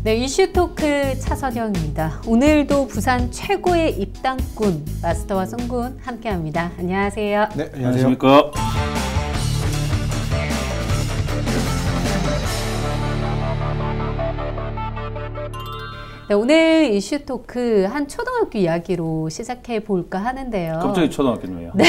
네, 이슈토크 차선영입니다. 오늘도 부산 최고의 입당꾼 마스터와 송군 함께합니다. 안녕하세요. 네, 안녕하십니까. 네, 오늘 이슈토크 한 초등학교 이야기로 시작해 볼까 하는데요. 갑자기 초등학교네요. 네,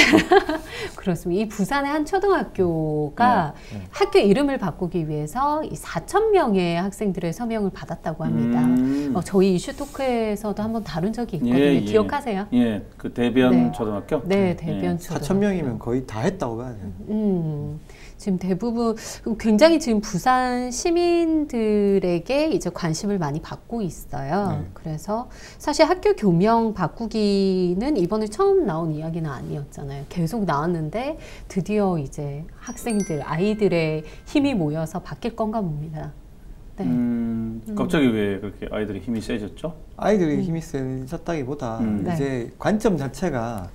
그렇습니다. 이 부산의 한 초등학교가 학교 이름을 바꾸기 위해서 이 4,000명의 학생들의 서명을 받았다고 합니다. 저희 이슈토크에서도 한번 다룬 적이 있거든요. 기억하세요? 예, 그 대변 네. 초등학교? 네, 대변 초등학교. 4,000명이면 거의 다 했다고 봐야 돼요. 지금 대부분 굉장히 지금 부산 시민들에게 이제 관심을 많이 받고 있어요. 그래서 사실 학교 교명 바꾸기는 이번에 처음 나온 이야기는 아니었잖아요. 계속 나왔는데 드디어 이제 학생들, 아이들의 힘이 모여서 바뀔 건가 봅니다. 네. 갑자기 왜 그렇게 아이들이 힘이 세졌죠? 아이들이 힘이 세졌다기보다 이제 관점 자체가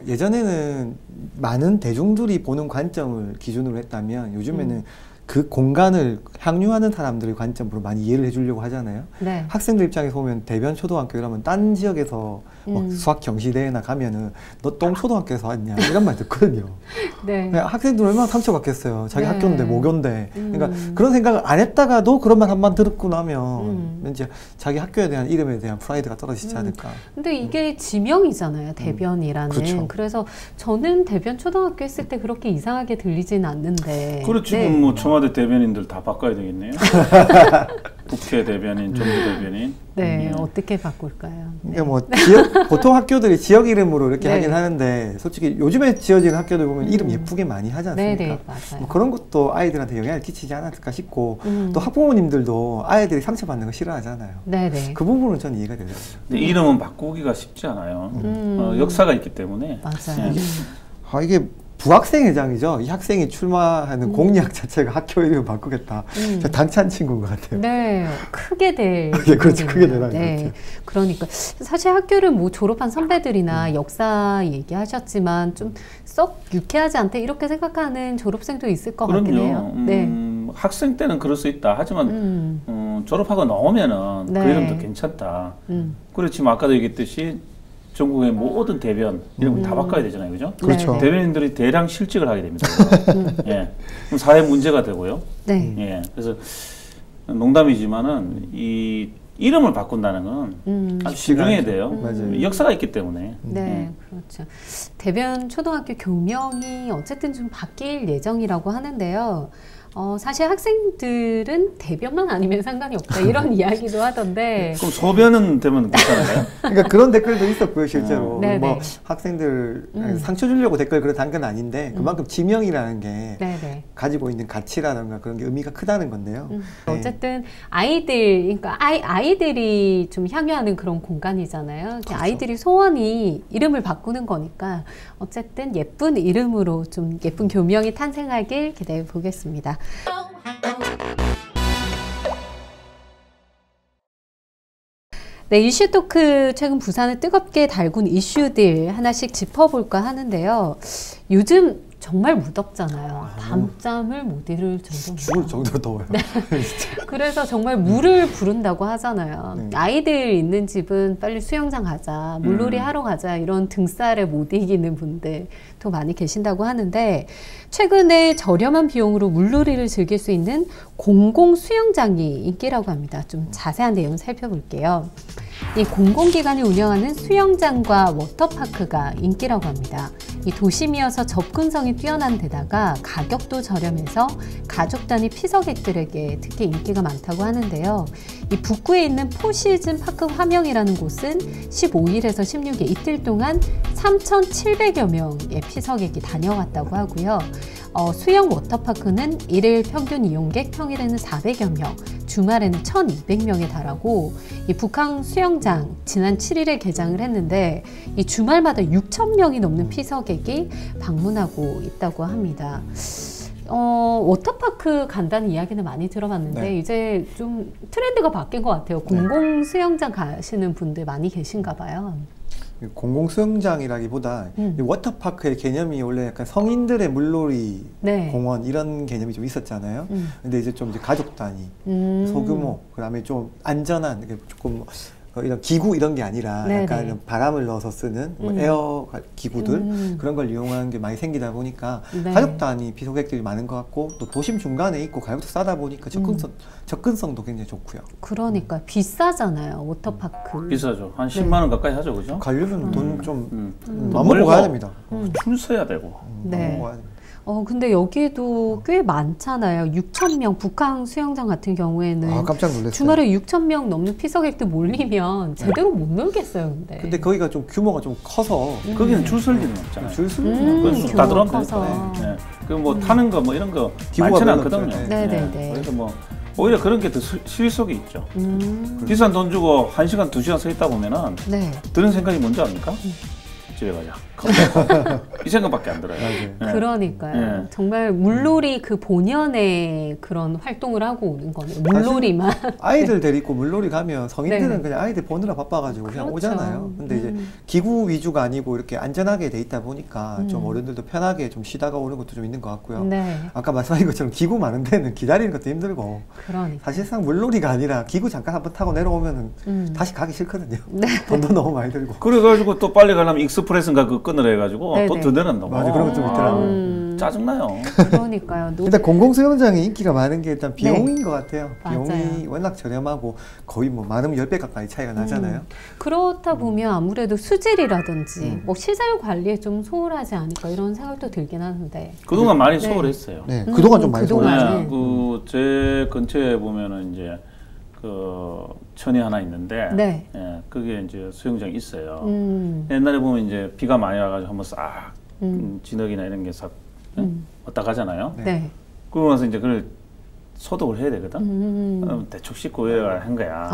예전에는 많은 대중들이 보는 관점을 기준으로 했다면 요즘에는 그 공간을 향유하는 사람들의 관점으로 많이 이해를 해주려고 하잖아요. 네. 학생들 입장에서 보면 대변 초등학교 이러면 딴 지역에서 막 수학 경시대회나 가면은 너 똥 초등학교에서 왔냐 이런 말 듣거든요. 네. 학생들 얼마나 상처받겠어요. 자기 네. 학교인데 모교인데. 그러니까 그런 생각을 안 했다가도 그런 말 한 번 듣고 나면 왠지 자기 학교에 대한 이름에 대한 프라이드가 떨어지지 않을까. 근데 이게 지명이잖아요. 대변이라는. 그렇죠. 그래서 저는 대변 초등학교 했을 때 그렇게 이상하게 들리진 않는데. 그렇지, 네. 뭐 청와대 대변인들 다 바꿔야 되겠네요. 국회 대변인, 정부 대변인. 네, 어떻게 바꿀까요? 네. 그러니까 뭐 보통 학교들이 지역 이름으로 이렇게 네. 하긴 하는데 솔직히 요즘에 지어지는 학교들 보면 이름 예쁘게 많이 하지 않습니까? 네, 맞아요. 뭐 그런 것도 아이들한테 영향을 끼치지 않았을까 싶고 또 학부모님들도 아이들이 상처받는 거 싫어하잖아요. 네네. 그 부분은 전 이해가 되더라고요. 근데 이름은 바꾸기가 쉽지 않아요. 역사가 있기 때문에. 맞아요. 이게 부학생회장이죠. 이 학생이 출마하는 공약 자체가 학교 이름을 바꾸겠다. 당찬 친구인 것 같아요. 네, 크게 될. 네, 그렇죠. 크게 되는 것 네, 같아요. 그러니까 사실 학교를 뭐 졸업한 선배들이나 역사 얘기하셨지만 좀 썩 유쾌하지 않다 이렇게 생각하는 졸업생도 있을 것 같긴 해요. 네. 학생 때는 그럴 수 있다. 하지만 졸업하고 나오면은 네. 그 이름도 괜찮다. 그리고 지금 아까도 얘기했듯이 전국의 모든 대변 이런 거 다 바꿔야 되잖아요, 그죠? 그렇죠. 대변인들이 대량 실직을 하게 됩니다. 예, 그럼 사회 문제가 되고요. 네. 예, 그래서 농담이지만은 이 이름을 바꾼다는 건 아주 신중해야 돼요. 맞아요. 역사가 있기 때문에. 네, 그렇죠. 대변 초등학교 교명이 어쨌든 좀 바뀔 예정이라고 하는데요. 사실 학생들은 대변만 아니면 상관이 없다 이런 이야기도 하던데. 그럼 소변은 되면 괜찮아요? 그러니까 그런 댓글도 있었고요, 실제로. 네네. 뭐 학생들 상처 주려고 댓글 그런 단 건 아닌데 그만큼 지명이라는 게 네네. 가지고 있는 가치라든가 그런 게 의미가 크다는 건데요. 네. 어쨌든 그러니까 아이들이 좀 향유하는 그런 공간이잖아요. 그렇죠. 아이들이 소원이 이름을 바꾸는 거니까 어쨌든 예쁜 이름으로 좀 예쁜 교명이 탄생하길 기대해 보겠습니다. 네, 이슈토크 최근 부산을 뜨겁게 달군 이슈들 하나씩 짚어볼까 하는데요. 요즘 정말 무덥잖아요. 밤잠을 못 이룰 정도입니다. 죽을 정도로 더워요. 네. 그래서 정말 물을 부른다고 하잖아요. 아이들 있는 집은 빨리 수영장 가자, 물놀이 하러 가자 이런 등살에 못 이기는 분들도 많이 계신다고 하는데 최근에 저렴한 비용으로 물놀이를 즐길 수 있는 공공 수영장이 인기라고 합니다. 좀 자세한 내용 살펴볼게요. 이 공공기관이 운영하는 수영장과 워터파크가 인기라고 합니다. 이 도심이어서 접근성이 뛰어난 데다가 가격도 저렴해서 가족 단위 피서객들에게 특히 인기가 많다고 하는데요. 이 북구에 있는 포시즌 파크 화명이라는 곳은 15일에서 16일 이틀 동안 3,700여 명의 피서객이 다녀왔다고 하고요. 수영 워터파크는 일일 평균 이용객 평일에는 400여 명, 주말에는 1,200명에 달하고 이 북항 수영장 지난 7일에 개장을 했는데 이 주말마다 6,000명이 넘는 피서객이 방문하고 있다고 합니다. 워터파크 간다는 이야기는 많이 들어봤는데 네. 이제 좀 트렌드가 바뀐 것 같아요. 공공 수영장 가시는 분들 많이 계신가 봐요. 공공 수영장이라기보다 워터파크의 개념이 원래 약간 성인들의 물놀이 네. 공원 이런 개념이 좀 있었잖아요. 근데 이제 좀 이제 가족 단위, 소규모, 그다음에 좀 안전한, 조금 이런 기구 이런 게 아니라 네네. 약간 이런 바람을 넣어서 쓰는 뭐 에어 기구들 그런 걸 이용하는 게 많이 생기다 보니까 네. 가족 단위 피서객들이 많은 것 같고, 또 도심 중간에 있고 가격도 싸다 보니까 접근성도 굉장히 좋고요. 그러니까 비싸잖아요, 워터파크. 비싸죠. 한 10만 원 가까이 하죠, 그죠? 가려면 돈 좀 돈 마음먹고 가야 됩니다. 줄 서야 되고. 네. 마음먹고 가야 됩니다. 근데 여기도 꽤 많잖아요. 6,000명, 북한 수영장 같은 경우에는 아, 깜짝 놀랐어요. 주말에 6,000명 넘는 피서객들 몰리면 제대로 못 놀겠어요, 근데 거기가 좀 규모가 좀 커서 거기는 줄 설 일은 없잖아요. 줄 서는 그건 다 들어가면 커서. 되니까. 네. 그 뭐 타는 거 뭐 이런 거 기구가 많지는 별로 않거든요. 없죠. 네네네. 그래서 뭐 오히려 그런 게 더 실속이 있죠. 비싼 돈 주고 1시간, 2시간 서 있다 보면은 네. 드는 생각이 뭔지 압니까? 집에 가자. 이 생각밖에 안 들어요. 네. 그러니까요. 네. 정말 물놀이 그 본연의 그런 활동을 하고 오는 거네요. 물놀이만. 아이들 데리고 물놀이 가면 성인들은 네. 그냥 아이들 보느라 바빠가지고 그냥 그렇죠. 오잖아요. 근데 이제 기구 위주가 아니고 이렇게 안전하게 돼 있다 보니까 좀 어른들도 편하게 좀 쉬다가 오는 것도 좀 있는 것 같고요. 네. 아까 말씀하신 것처럼 기구 많은 데는 기다리는 것도 힘들고, 그러니까. 사실상 물놀이가 아니라 기구 잠깐 한번 타고 내려오면은 다시 가기 싫거든요. 네. 돈도 너무 많이 들고. 그래가지고 또 빨리 가려면 익스프레스인가 그 끊으려 해가지고 네네. 또 더 내는다고. 맞아, 그런 것 좀 있더라고요. 짜증나요. 그러니까요. 일단 공공수영장이 인기가 많은 게 일단 비용인 것 같아요. 비용이 맞아요. 워낙 저렴하고 거의 뭐 많으면 10배 가까이 차이가 나잖아요. 그렇다 보면 아무래도 수질이라든지 뭐 시설 관리에 좀 소홀하지 않을까 이런 생각도 들긴 하는데. 그동안 많이 네. 소홀했어요. 네, 그동안 좀 많이 그동안. 소홀했죠. 네, 제 근처에 보면은 이제 그 천이 하나 있는데, 네. 예, 그게 이제 수영장이 있어요. 옛날에 보면 이제 비가 많이 와가지고 한번 싹 진흙이나 이런 게 싹 왔다 가잖아요. 네. 그러고 나서 이제 그걸 소독을 해야 되거든. 대충 씻고 한 거야.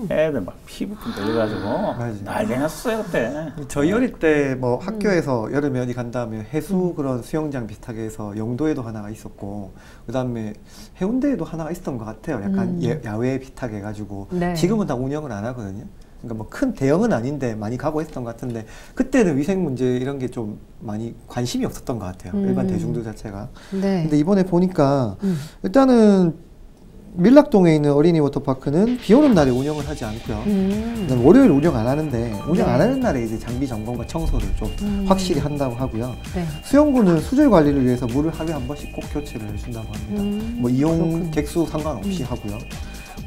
애들 막 피부품 걸려가지고 난리 났었어요 그때. 저희 어릴 때 뭐 학교에서 여름에 어디 간 다음에 해수 그런 수영장 비슷하게 해서 영도에도 하나가 있었고, 그 다음에 해운대에도 하나가 있었던 것 같아요. 약간 야외 비슷하게 해가지고. 네. 지금은 다 운영을 안 하거든요. 그러니까 뭐 큰 대형은 아닌데 많이 가고 했던 것 같은데, 그때는 위생 문제 이런 게 좀 많이 관심이 없었던 것 같아요. 일반 대중들 자체가. 네. 근데 이번에 보니까 일단은 밀락동에 있는 어린이 워터파크는 비 오는 날에 운영을 하지 않고요. 그다음에 월요일 운영 안 하는데, 운영 안 하는 날에 이제 장비 점검과 청소를 좀 확실히 한다고 하고요. 네. 수영구는 수질 관리를 위해서 물을 하루에 한 번씩 꼭 교체를 해준다고 합니다. 뭐 이용 그렇군요. 객수 상관없이 하고요.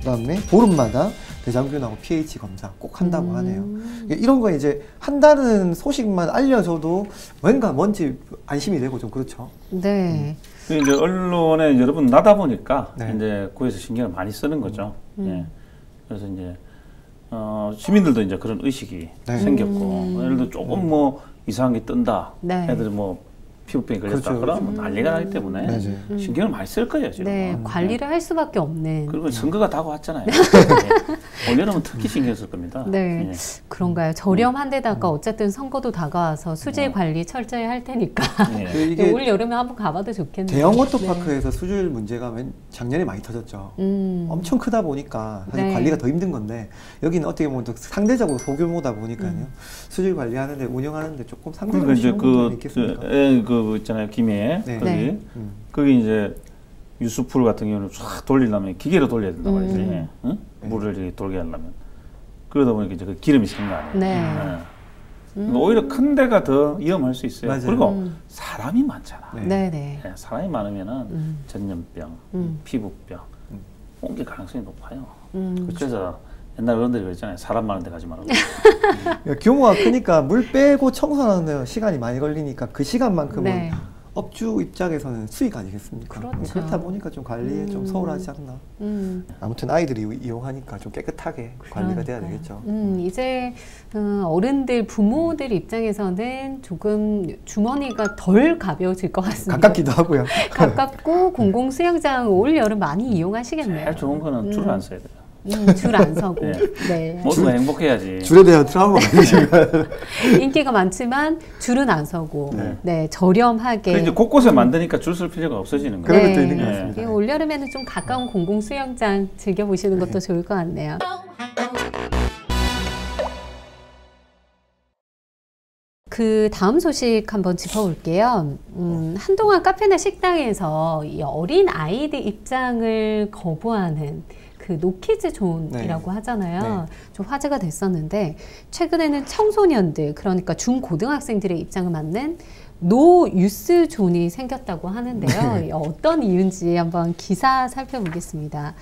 그다음에 보름마다 대장균하고 pH 검사 꼭 한다고 하네요. 이런 거 이제 한다는 소식만 알려줘도 뭔지 안심이 되고 좀 그렇죠. 네. 이제 언론에 여러 번 나다 보니까 네. 이제 거기서 신경을 많이 쓰는 거죠. 예. 그래서 이제 시민들도 이제 그런 의식이 네. 생겼고, 예를 들어 조금 뭐 이상한 게 뜬다, 네. 애들이 뭐 피부병이 걸렸다, 그렇죠, 그러면 난리가 나기 때문에 맞아요. 신경을 많이 쓸 거예요 지금. 네. 관리를 할 수밖에 없는. 그리고 선거가 다가왔잖아요. 네. 올여름은 특히 신경 쓸 겁니다. 네. 예. 그런가요? 저렴한 데다가 어쨌든 선거도 다가와서 수질 관리 철저히 할 테니까. 예. 이게 올 여름에 한번 가봐도 좋겠네요. 대형 워터파크에서 수질 문제가 작년에 많이 터졌죠. 엄청 크다 보니까 사실 네. 관리가 더 힘든 건데, 여기는 어떻게 보면 또 상대적으로 소규모다 보니까요. 수질 관리하는데, 운영하는데 조금 상대적으로 그러니까 이제 쉬운 부분이 있겠습니까? 그 있잖아요, 김해 네. 거기 네. 거기 이제 유수풀 같은 경우는 쫙 돌리려면 기계로 돌려야 된단 말이지. 응? 네. 물을 이렇게 돌게 하려면. 그러다 보니까 이제 그 기름이 샌 거 아니에요. 네. 그러니까 오히려 큰 데가 더 위험할 수 있어요. 맞아요. 그리고 사람이 많잖아. 네. 네네. 네, 사람이 많으면은 전염병, 피부병 옮길 가능성이 높아요. 그래서 옛날 어른들이 그랬잖아요. 사람 많은 데 가지 말라고. 규모가 크니까 물 빼고 청소하는 시간이 많이 걸리니까 그 시간만큼은 네. 업주 입장에서는 수익 아니겠습니까? 그렇죠. 그렇다 보니까 좀 관리에 좀 소홀하지 않나. 아무튼 아이들이 이용하니까 좀 깨끗하게 관리가 돼야 되겠죠. 이제 어른들, 부모들 입장에서는 조금 주머니가 덜 가벼워질 것 같습니다. 가깝기도 하고요. 가깝고 공공 수영장 올 여름 많이 이용하시겠네요. 제일 좋은 거는 줄을 안 서야 돼요. 줄 안 서고. 네. 네. 모두가 행복해야지. 줄에 대한 트라우마가 있으신가요? 인기가 많지만 줄은 안 서고, 네. 네, 저렴하게. 그 이제 곳곳에 만드니까 줄 쓸 필요가 없어지는 거예요. 그런 네. 것도 있는 것 네. 같습니다. 올 여름에는 좀 가까운 공공 수영장 즐겨보시는 것도 좋을 것 같네요. 그 다음 소식 한번 짚어볼게요. 한동안 카페나 식당에서 이 어린 아이들 입장을 거부하는 그 노키즈 존이라고 하잖아요. 좀 화제가 됐었는데 최근에는 청소년들, 그러니까 중고등학생들의 입장을 맞는 노 유스 존이 생겼다고 하는데요. 어떤 이유인지 한번 기사 살펴보겠습니다.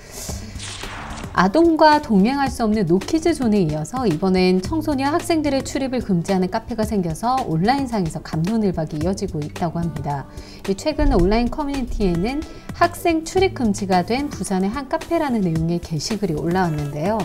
아동과 동행할 수 없는 노키즈 존에 이어서 이번엔 청소년 학생들의 출입을 금지하는 카페가 생겨서 온라인상에서 갑론을박이 이어지고 있다고 합니다. 최근 온라인 커뮤니티에는 학생 출입 금지가 된 부산의 한 카페라는 내용의 게시글이 올라왔는데요.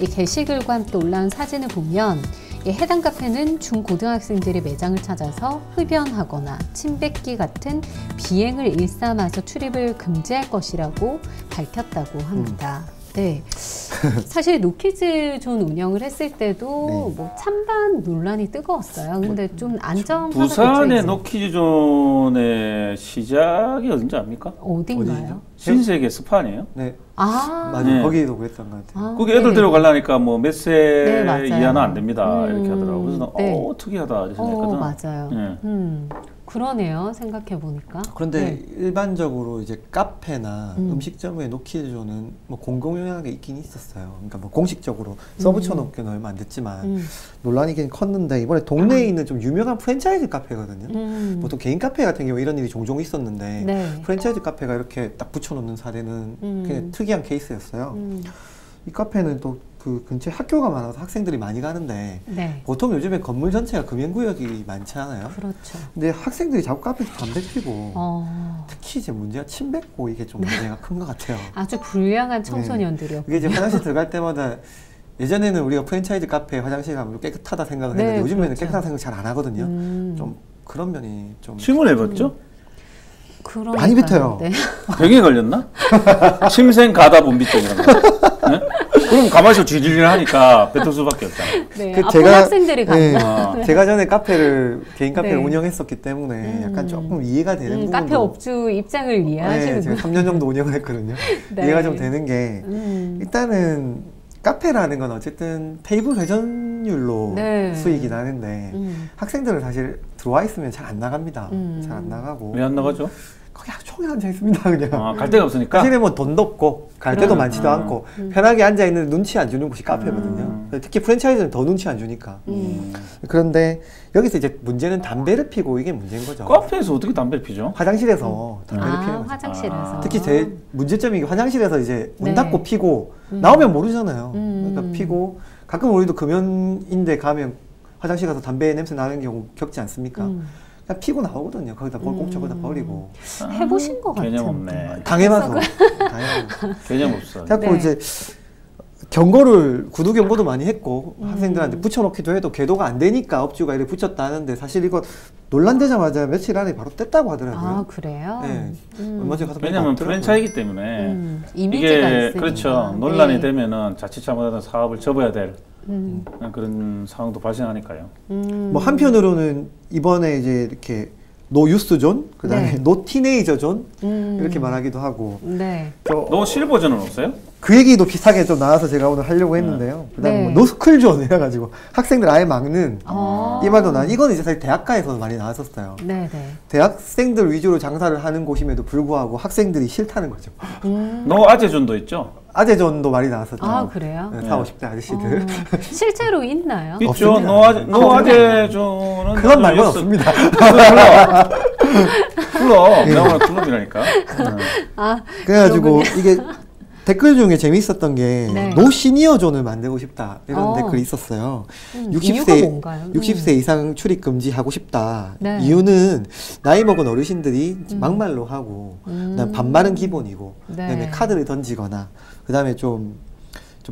이 게시글과 함께 올라온 사진을 보면 해당 카페는 중고등학생들이 매장을 찾아서 흡연하거나 침 뱉기 같은 비행을 일삼아서 출입을 금지할 것이라고 밝혔다고 합니다. 네, 사실 노키즈 존 운영을 했을 때도 뭐 찬반 논란이 뜨거웠어요. 근데 좀 안정화가 부산의 노키즈 존의 시작이 어딘지 압니까? 어딘가요? 신세계 스파 아니에요? 네. 아, 맞아요. 네. 거기도 그랬던 것 같아요. 거기 애들 데려가려니까 뭐 몇 세 이하는 안 됩니다. 이렇게 하더라고요. 그래서 특이하다 생각했거든. 맞아요. 그러네요. 생각해보니까. 그런데 일반적으로 이제 카페나 음식점의 노키즈존은 뭐 공공연하게 있긴 있었어요. 그러니까 뭐 공식적으로 써붙여놓은 게 얼마 안 됐지만 논란이 긴 컸는데 이번에 동네에 있는 좀 유명한 프랜차이즈 카페거든요. 보통 개인 카페 같은 경우 이런 일이 종종 있었는데 프랜차이즈 카페가 이렇게 딱 붙여놓는 사례는 그냥 특이한 케이스였어요. 이 카페는 또 그 근처에 학교가 많아서 학생들이 많이 가는데 보통 요즘에 건물 전체가 금연구역이 많지 않아요? 그렇죠. 근데 학생들이 자꾸 카페에서 담배 피고 특히 이제 문제가 침 뱉고 이게 좀 문제가 큰 것 같아요. 아주 불량한 청소년들이요. 이게 이제 화장실 들어갈 때마다 예전에는 우리가 프랜차이즈 카페 화장실 가면 깨끗하다 생각을 했는데 요즘에는 깨끗한 생각 잘 안 하거든요. 좀 그런 면이 좀 침을 해봤죠? 많이 뱉어요. 병에 걸렸나? 침생 가다 분비증이란 거. 네? 그럼 가만히 있어 쥐질질 하니까 뱉을 수밖에 없잖아요. 네, 제가 학생들이 갔나? 제가 전에 개인 카페를 운영했었기 때문에 약간 조금 이해가 되는 부분도 카페 업주 입장을 이해하시는 제가 3년 정도 운영을 했거든요. 이해가 좀 되는 게 일단은 카페라는 건 어쨌든 테이블 회전율로 수익이 나는데 학생들은 사실 들어와 있으면 잘 안 나갑니다. 잘 안 나가고. 왜 안 나가죠? 거기 하루 종일 앉아 있습니다, 그냥. 갈 데가 없으니까? 사실은 뭐 돈도 없고, 갈 데도 많지도 않고, 편하게 앉아있는 눈치 안 주는 곳이 카페거든요. 특히 프랜차이즈는 더 눈치 안 주니까. 그런데 여기서 이제 문제는 담배를 피고 이게 문제인 거죠. 카페에서 어떻게 담배를 피죠? 화장실에서 담배를 피는 거죠. 화장실에서. 특히 제 문제점이 화장실에서 이제 문 닫고 피고, 나오면 모르잖아요. 그러니까 피고, 가끔 우리도 금연인데 가면 화장실 가서 담배 냄새 나는 경우 겪지 않습니까? 그냥 피고 나오거든요. 거기다 꽁쳐 거기다 버리고. 해보신 것 같아요. 개념 없네. 당해봐서. 개념 없어. 그래서 이제 경고를 구두 경고도 많이 했고 학생들한테 붙여놓기도 해도 계도가 안 되니까 업주가 이렇게 붙였다 하는데 사실 이거 논란되자마자 며칠 안에 바로 뗐다고 하더라고요. 아 그래요? 네. 얼마 전에 가서 왜냐하면 프랜차이즈이기 때문에 이미지가 이게 있으니까. 그렇죠. 논란이 되면은 자칫 잘못하면 사업을 접어야 될 그런 상황도 발생하니까요. 뭐 한편으로는 이번에 이제 이렇게 노 유스 존, 그다음에 노 티네이저 존 이렇게 말하기도 하고. 노 실버 존은 없어요? 그 얘기도 비슷하게 좀 나와서 제가 오늘 하려고 했는데요. 그다음에 뭐 노스쿨 존 해가지고 학생들 아예 막는 이 말도 이건 이제 사실 대학가에서 많이 나왔었어요. 대학생들 위주로 장사를 하는 곳임에도 불구하고 학생들이 싫다는 거죠. 노 아재 존도 있죠? 아재존도 많이 나왔었죠. 아 그래요? 40, 50대 아저씨들. 실제로 있나요? 있죠. 노 아재존은 그건 말고 없습니다. 클럽, 명언 클럽이라니까. 그래가지고 이게 댓글 중에 재미있었던 게 노 시니어 존을 만들고 싶다 이런 댓글이 있었어요. 60세 이상 출입 금지하고 싶다. 이유는 나이 먹은 어르신들이 막말로 하고 그다음에 반말은 기본이고 그다음에 카드를 던지거나 그다음에 좀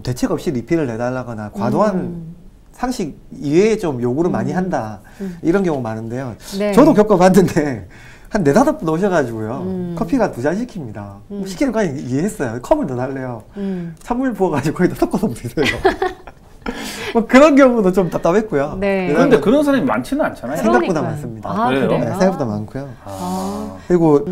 대책 없이 리필을 내달라거나 과도한 상식 이외에 좀 요구를 많이 한다 이런 경우 많은데요. 저도 겪어봤는데 한 4-5분 오셔가지고요. 커피가 2잔 시킵니다. 시키는 거 이해했어요. 컵을 더 달래요. 찬물 부어가지고 거기다 섞어서 드세요. 뭐 그런 경우도 좀 답답했고요. 그런데 그런 사람이 많지는 않잖아요. 생각보다 많습니다. 아, 그래요? 네, 생각보다 많고요. 그리고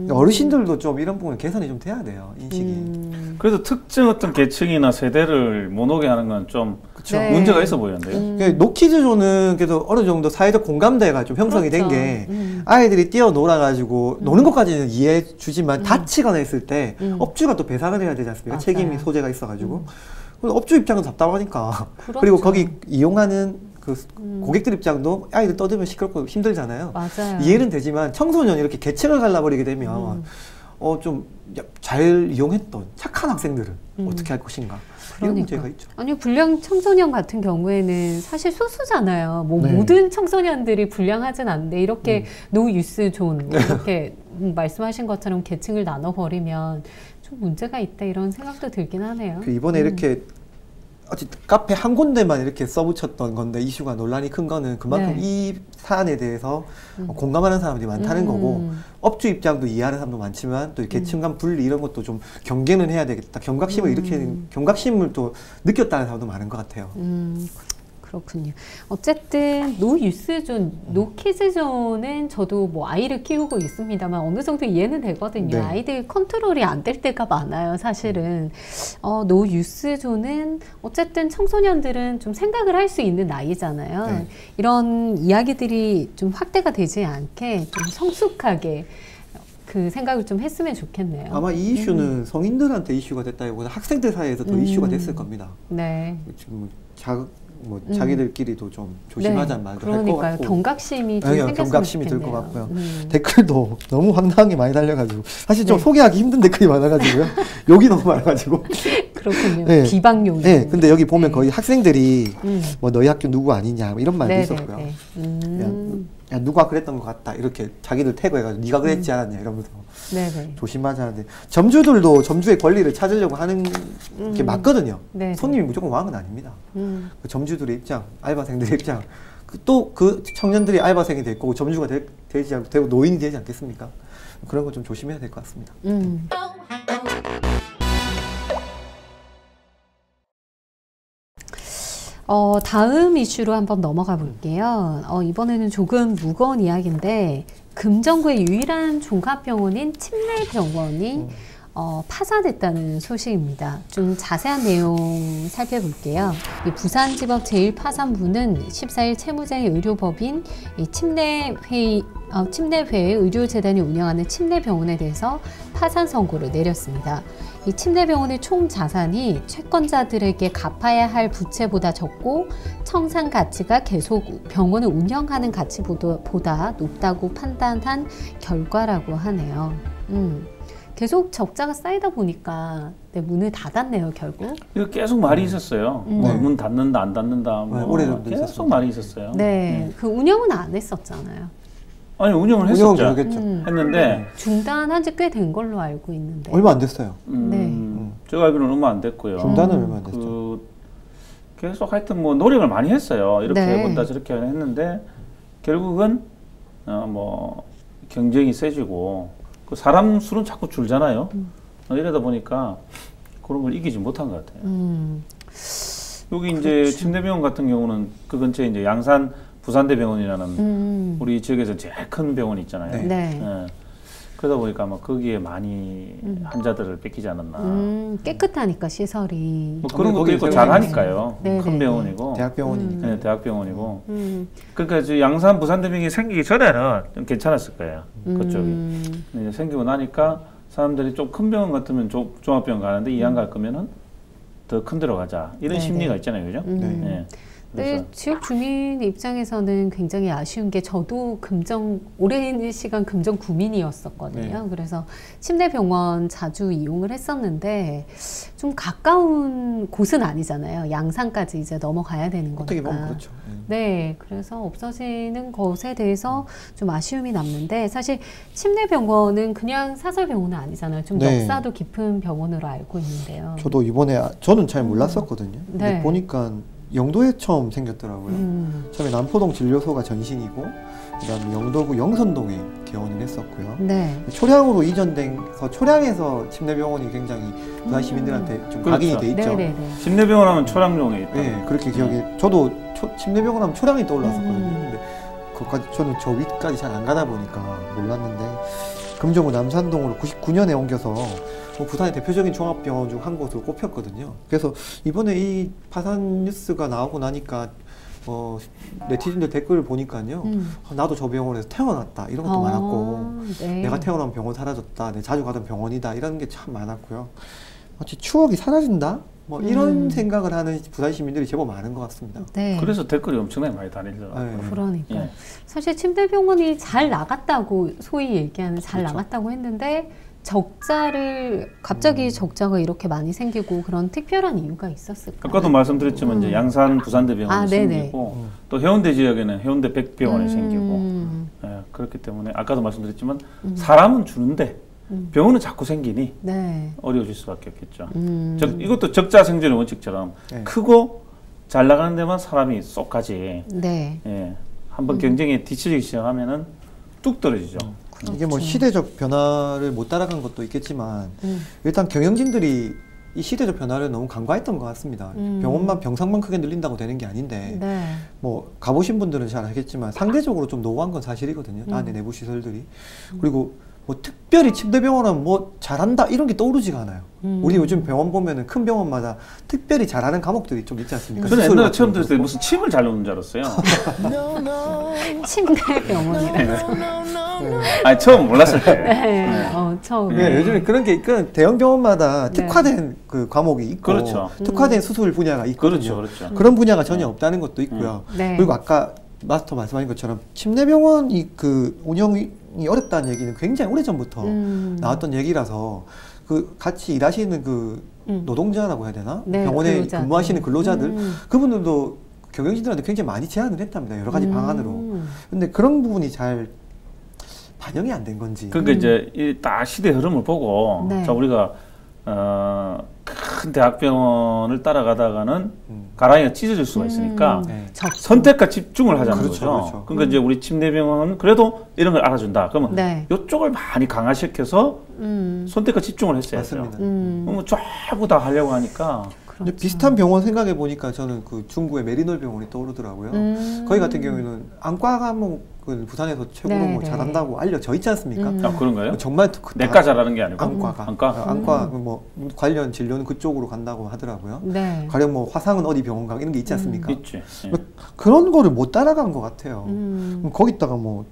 어르신들도 좀 이런 부분 개선이 좀 돼야 돼요. 인식이. 그래서 특정 어떤 계층이나 세대를 못 오게 하는 건 좀 네. 문제가 있어 보이는데요. 노키즈존은 그래도 어느 정도 사회적 공감대가 좀 형성이 그렇죠. 된 게 아이들이 뛰어놀아가지고 노는 것까지는 이해해 주지만 다치거나 했을 때 업주가 또 배상을 해야 되지 않습니까? 맞아요. 책임이 소재가 있어가지고 업주 입장은 답답하니까 그렇죠. 그리고 거기 이용하는 그 고객들 입장도 아이들 떠들면 시끄럽고 힘들잖아요. 맞아요. 이해는 되지만 청소년 이렇게 계층을 갈라버리게 되면 좀 잘 이용했던 착한 학생들은 어떻게 할 것인가 이런 문제가 있죠. 아니 불량 청소년 같은 경우에는 사실 소수잖아요. 뭐 네. 모든 청소년들이 불량하진 않는데 이렇게 노유스 존 이렇게 말씀하신 것처럼 계층을 나눠버리면 좀 문제가 있다 이런 생각도 들긴 하네요. 그 이번에 이렇게 카페 한 군데만 이렇게 써붙였던 건데 이슈가 논란이 큰 거는 그만큼 네. 이 사안에 대해서 공감하는 사람들이 많다는 거고 업주 입장도 이해하는 사람도 많지만 또 계층 간 분리 이런 것도 좀 경계는 해야 되겠다. 경각심을 일으키는 경각심을 또 느꼈다는 사람도 많은 것 같아요. 그렇군요. 어쨌든 노유스존, 노키즈존은 저도 뭐 아이를 키우고 있습니다만 어느 정도 이해는 되거든요. 네. 아이들 컨트롤이 안 될 때가 많아요, 사실은. 노유스존은 어쨌든 청소년들은 좀 생각을 할 수 있는 나이잖아요. 네. 이런 이야기들이 좀 확대가 되지 않게 좀 성숙하게 그 생각을 좀 했으면 좋겠네요. 아마 이 이슈는 성인들한테 이슈가 됐다기보다 학생들 사이에서 더 이슈가 됐을 겁니다. 네. 지금 자기들끼리도 좀 조심하자는 말도 할 것 그러니까요. 같고 경각심이 좀 생겼으면 경각심이 들 좋겠네요. 것 같고요. 댓글도 너무 황당하게 많이 달려가지고 사실 좀 소개하기 힘든 댓글이 많아가지고요. 욕이 너무 많아가지고 그렇군요. 네. 비방용. 네, 근데 여기 보면 거의 학생들이 뭐 너희 학교 누구 아니냐 뭐 이런 말도 있었고요. 야, 누가 그랬던 것 같다 이렇게 자기들 태그해가지고 네가 그랬지 않았냐 이러면서 네네. 조심하자는데 점주들도 점주의 권리를 찾으려고 하는 게 맞거든요. 네네. 손님이 무조건 왕은 아닙니다. 그 점주들의 입장, 알바생들의 입장, 또 그 청년들이 알바생이 될 거고 점주가 되지 않고 되고 노인이 되지 않겠습니까? 그런 거 좀 조심해야 될 것 같습니다. 다음 이슈로 한번 넘어가 볼게요. 이번에는 조금 무거운 이야기인데 금정구의 유일한 종합병원인 침례병원이 파산했다는 소식입니다. 좀 자세한 내용 살펴볼게요. 이 부산지법 제1파산부는 14일 채무자의 의료법인 이 침례회의 의료재단이 운영하는 침례병원에 대해서 파산 선고를 내렸습니다. 이 침례병원의 총 자산이 채권자들에게 갚아야 할 부채보다 적고 청산 가치가 계속 병원을 운영하는 가치보다 높다고 판단한 결과라고 하네요. 계속 적자가 쌓이다 보니까 문을 닫았네요, 결국. 이거 계속 말이 있었어요. 문 닫는다, 안 닫는다. 오래전부터 계속 있었습니다. 말이 있었어요. 네, 그 운영은 안 했었잖아요. 아니 운영을 했었죠. 그러겠죠. 했는데 중단한 지 꽤 된 걸로 알고 있는데. 얼마 안 됐어요. 제가 알기로는 얼마 안 됐고요. 중단은 얼마 안 됐죠. 계속 하여튼 뭐 노력을 많이 했어요. 이렇게 네. 해본다 저렇게 했는데 결국은 뭐 경쟁이 세지고 그 사람 수는 자꾸 줄잖아요. 이러다 보니까 그런 걸 이기지 못한 것 같아요. 여기 이제 그렇죠. 침례병원 같은 경우는 그 근처에 이제 양산 부산대병원이라는 우리 지역에서 제일 큰 병원이 있잖아요. 네. 네. 예. 그러다 보니까 아마 거기에 많이 환자들을 뺏기지 않았나. 깨끗하니까 시설이. 뭐 그런 것도 거기 있고 병원이 잘하니까요. 네, 큰 네, 병원이고. 대학병원이니까. 네, 대학병원이고. 그러니까 저 양산 부산대병이 생기기 전에는 좀 괜찮았을 거예요. 그쪽이. 근데 이제 생기고 나니까 사람들이 좀 큰 병원 같으면 종합병원 가는데 이 안 갈 거면은 더 큰 데로 가자. 이런 네, 심리가 네. 있잖아요, 그죠? 네. 네, 지역 주민 입장에서는 굉장히 아쉬운 게 저도 오랜 시간 금정 구민이었었거든요. 네. 그래서 침례병원 자주 이용을 했었는데 좀 가까운 곳은 아니잖아요. 양산까지 이제 넘어가야 되는 거니까. 어떻게 보면 그렇죠. 네, 그래서 없어지는 것에 대해서 좀 아쉬움이 남는데 사실 침례병원은 그냥 사설병원은 아니잖아요. 좀 네. 역사도 깊은 병원으로 알고 있는데요. 저도 이번에 저는 잘 몰랐었거든요. 근데 네. 보니까 영도에 처음 생겼더라고요. 처음에 남포동 진료소가 전신이고 그다음에 영도구 영선동에 개원을 했었고요. 네. 초량으로 이전돼서 초량에서 침례병원이 굉장히 부산 시민들한테 좀 그렇죠. 각인이 돼 있죠. 네네네. 침례병원 하면 초량동에 있다. 네, 그렇게 기억이. 저도 침례병원 하면 초량이 떠올랐었거든요. 근데 그것까지 저는 저 위까지 잘 안 가다 보니까 몰랐는데 금정구 남산동으로 99년에 옮겨서 부산의 대표적인 종합병원 중 한 곳으로 꼽혔거든요. 그래서 이번에 이 파산 뉴스가 나오고 나니까 네티즌들 댓글을 보니까요. 나도 저 병원에서 태어났다 이런 것도 많았고 네. 내가 태어난 병원 사라졌다. 내가 자주 가던 병원이다. 이런 게 참 많았고요. 마치 추억이 사라진다? 뭐 이런 생각을 하는 부산 시민들이 제법 많은 것 같습니다. 네. 그래서 댓글이 엄청나게 많이 달리더라고요. 네. 그러니까 예. 사실 침대병원이 잘 나갔다고 소위 얘기하는 잘 그렇죠. 나갔다고 했는데 적자를 갑자기 적자가 이렇게 많이 생기고 그런 특별한 이유가 있었을까요? 아까도 말씀드렸지만 이제 양산 부산대병원이 네네. 생기고 또 해운대 지역에는 해운대 백병원이 생기고 예, 그렇기 때문에 아까도 말씀드렸지만 사람은 주는데 병원은 자꾸 생기니 네. 어려워질 수밖에 없겠죠. 이것도 적자 생존의 원칙처럼 네. 크고 잘 나가는 데만 사람이 쏙 가지. 네. 예, 한번 경쟁에 뒤처지기 시작하면은 뚝 떨어지죠. 이게 뭐 그렇죠. 시대적 변화를 못 따라간 것도 있겠지만 일단 경영진들이 이 시대적 변화를 너무 간과했던 것 같습니다. 병원만 병상만 크게 늘린다고 되는 게 아닌데 네. 뭐 가보신 분들은 잘 알겠지만 상대적으로 좀 노후한 건 사실이거든요. 안에 내부 시설들이. 그리고 뭐 특별히 침대병원은 뭐 잘한다 이런 게 떠오르지가 않아요. 우리 요즘 병원 보면은 큰 병원마다 특별히 잘하는 과목들이 좀 있지 않습니까? 저는 수술 옛날에 같은 처음 것도 들었을 때 있고. 무슨 침을 잘 놓는 줄 알았어요. 침대병원이라서. 아니 처음 몰랐을 때. 네. 처음에. 네, 요즘에 그런 게 있고 대형 병원마다 네. 특화된 그 과목이 있고 그렇죠. 특화된 수술 분야가 있거든요. 그렇죠. 그런 분야가 전혀 없다는 것도 있고요. 네. 그리고 아까 마스터 말씀하신 것처럼 침대병원이 그 운영이 어렵다는 얘기는 굉장히 오래전부터 나왔던 얘기라서 그 같이 일하시는 그 노동자라고 해야 되나? 네, 병원에 근로자들. 근무하시는 근로자들 그분들도 경영진들한테 굉장히 많이 제안을 했답니다. 여러 가지 방안으로. 근데 그런 부분이 잘 반영이 안 된 건지. 그러니까 이제 이 딱 시대 흐름을 보고 네. 자 우리가 큰 대학병원을 따라가다가는 가랑이가 찢어질 수가 있으니까 네. 선택과 집중을 하자는 그렇죠, 거죠. 그렇죠. 그러니까 이제 우리 침대병원은 그래도 이런 걸 알아준다. 그러면 네. 이쪽을 많이 강화시켜서 선택과 집중을 했어야죠. 맞습니다. 그러면 쫙 다 하려고 하니까 근데 비슷한 병원 생각해 보니까 저는 그 중구의 메리놀 병원이 떠오르더라고요. 거기 같은 경우에는 안과 과목을 부산에서 최고로 네, 뭐 네. 잘한다고 알려져 있지 않습니까? 아, 그런가요? 정말 내과 잘하는 게 아니고 안과가 안과? 뭐 관련 진료는 그쪽으로 간다고 하더라고요. 네. 가령 뭐 화상은 어디 병원 가 이런 게 있지 않습니까? 있지. 예. 그런 거를 못 따라간 것 같아요. 그럼 거기다가 뭐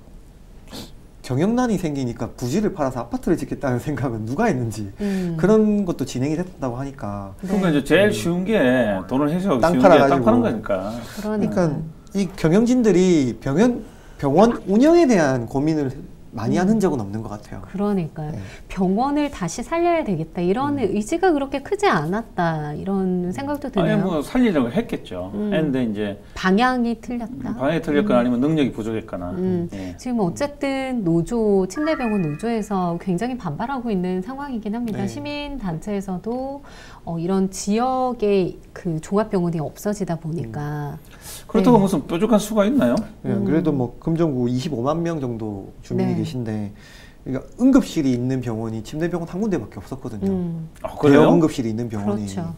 경영난이 생기니까 부지를 팔아서 아파트를 짓겠다는 생각은 누가 했는지 그런 것도 진행이 됐다고 하니까 그러니까 이제 제일 쉬운 게 돈을 해소하기 땅 쉬운 게 팔아가지고. 땅 파는 거니까. 그러니까 이 경영진들이 병원 운영에 대한 고민을 많이 한 흔적은 없는 것 같아요. 그러니까요. 네. 병원을 다시 살려야 되겠다. 이런 의지가 그렇게 크지 않았다. 이런 생각도 드네요. 아니 뭐 살리려고 했겠죠. 했는데 이제 방향이 틀렸다. 방향이 틀렸거나 아니면 능력이 부족했거나. 예. 지금 어쨌든 노조, 침대병원 노조에서 굉장히 반발하고 있는 상황이긴 합니다. 네. 시민단체에서도 이런 지역의 그 종합병원이 없어지다 보니까. 그렇다고 네. 무슨 뾰족한 수가 있나요? 그래도 뭐 금정구 25만 명 정도 주민이 네. 계신데 그러니까 응급실이 있는 병원이 침대병원 한 군데밖에 없었거든요. 아, 대형 그래요? 응급실이 있는 병원이. 그렇죠.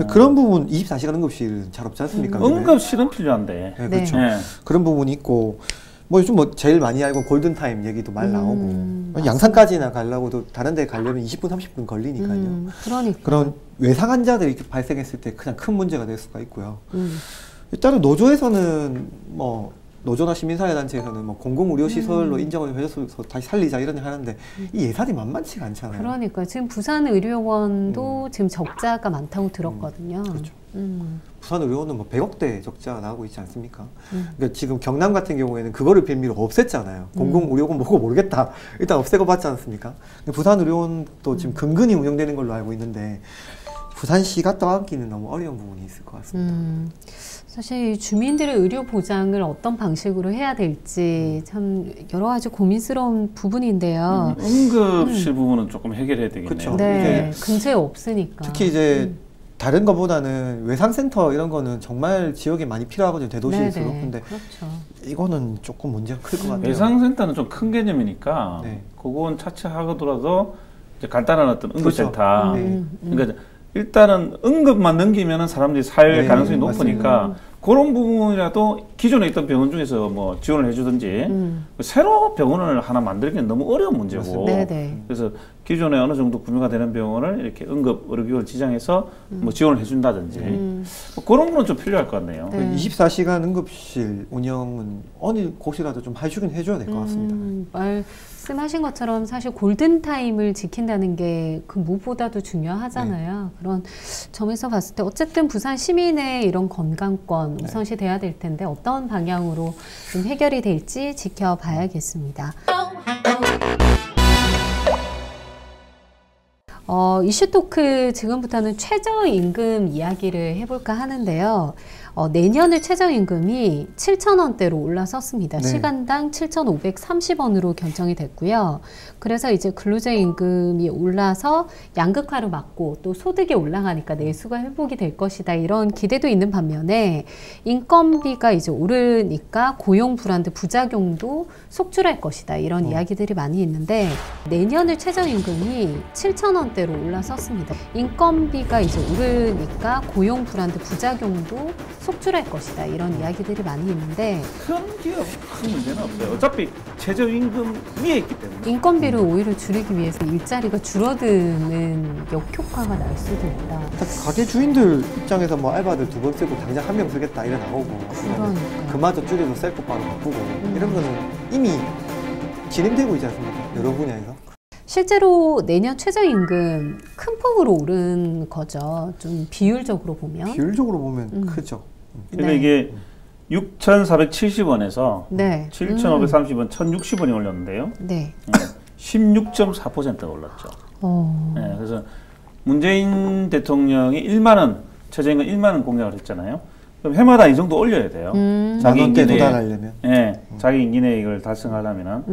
그런 부분 24시간 응급실은 잘 없지 않습니까? 요즘에? 응급실은 필요한데. 네, 그렇죠. 예. 그런 부분이 있고 뭐 요즘 뭐 제일 많이 알고 골든타임 얘기도 많이 나오고 양산까지나 가려고도 다른 데 가려면 20분 30분 걸리니까요. 그러니까. 그런 외상 환자들이 발생했을 때 그냥 큰 문제가 될 수가 있고요. 일단은 노조에서는 뭐 노조나 시민사회단체에서는 뭐 공공의료시설로 인정을 해줘서 다시 살리자 이런 일 하는데 이 예산이 만만치가 않잖아요. 그러니까 지금 부산의료원도 지금 적자가 많다고 들었거든요. 그렇죠. 부산의료원은 뭐 100억대 적자가 나오고 있지 않습니까? 그러니까 지금 경남 같은 경우에는 그거를 빌미로 없앴잖아요. 공공의료원 뭐고 모르겠다. 일단 없애고 봤지 않습니까? 부산의료원도 지금 근근히 운영되는 걸로 알고 있는데 부산시가 떠안기는 너무 어려운 부분이 있을 것 같습니다. 사실 주민들의 의료 보장을 어떤 방식으로 해야 될지 참 여러 가지 고민스러운 부분인데요. 응급실 부분은 조금 해결해야 되겠네요. 그쵸. 네, 근처에 없으니까. 특히 이제 다른 것보다는 외상센터 이런 거는 정말 지역에 많이 필요하거든요. 대도시일수록. 네네, 근데 그렇죠. 이거는 조금 문제가 클 것 같아요. 외상센터는 좀 큰 개념이니까 네. 그건 차치하더라도 이제 간단한 어떤 응급센터. 그렇죠. 그러니까 일단은 응급만 넘기면은 사람들이 살 네, 가능성이 맞습니다. 높으니까 그런 부분이라도 기존에 있던 병원 중에서 뭐 지원을 해주든지 새로 병원을 하나 만들기는 너무 어려운 문제고 그래서 기존에 어느 정도 구매가 되는 병원을 이렇게 응급 의료기관을 지정해서 뭐 지원을 해준다든지 뭐 그런 거는 좀 필요할 것 같네요. 24시간 응급실 운영은 어느 곳이라도 좀 해주긴 해줘야 될 것 같습니다. 말씀하신 것처럼 사실 골든타임을 지킨다는 게 그 무엇보다도 중요하잖아요. 그런 점에서 봤을 때 어쨌든 부산 시민의 이런 건강권 우선시 돼야 될 텐데 어떤 방향으로 좀 해결이 될지 지켜봐야겠습니다. 이슈 토크 지금부터는 최저임금 이야기를 해볼까 하는데요. 내년에 최저임금이 7,000원대로 올라섰습니다. 시간당 7,530원으로 결정이 됐고요. 그래서 이제 근로자임금이 올라서 양극화를 막고 또 소득이 올라가니까 내수가 회복이 될 것이다. 이런 기대도 있는 반면에 인건비가 이제 오르니까 고용 불안도 부작용도 속출할 것이다. 이런 이야기들이 많이 있는데 내년에 최저임금이 7,000원대로 올라섰습니다. 인건비가 이제 오르니까 고용 불안도 부작용도 속출할 것이다. 이런 이야기들이 많이 있는데 큰 기업 큰 문제는 없어요. 어차피 최저임금 위에 있기 때문에 인건비를 오히려 줄이기 위해서 일자리가 줄어드는 역효과가 날 수도 있다. 가게 주인들 입장에서 뭐 알바들 2번 쓰고 당장 1명 쓰겠다 이래 나오고 그마저 줄여서 셀프바로 바꾸고 이런 거는 이미 진행되고 있지 않습니까? 여러 분야에서. 실제로 내년 최저임금 큰 폭으로 오른 거죠. 좀 비율적으로 보면. 비율적으로 보면 크죠. 그러니까 이게 6,470원에서 7,530원, 1,060원이 올렸는데요. 16.4%가 올랐죠. 그래서 문재인 대통령이 1만 원, 최저임금 1만 원 공약을 했잖아요. 그럼 해마다 이 정도 올려야 돼요. 자기 임기 내에 도달하려면. 자기 임기 내에 이걸 달성하려면은.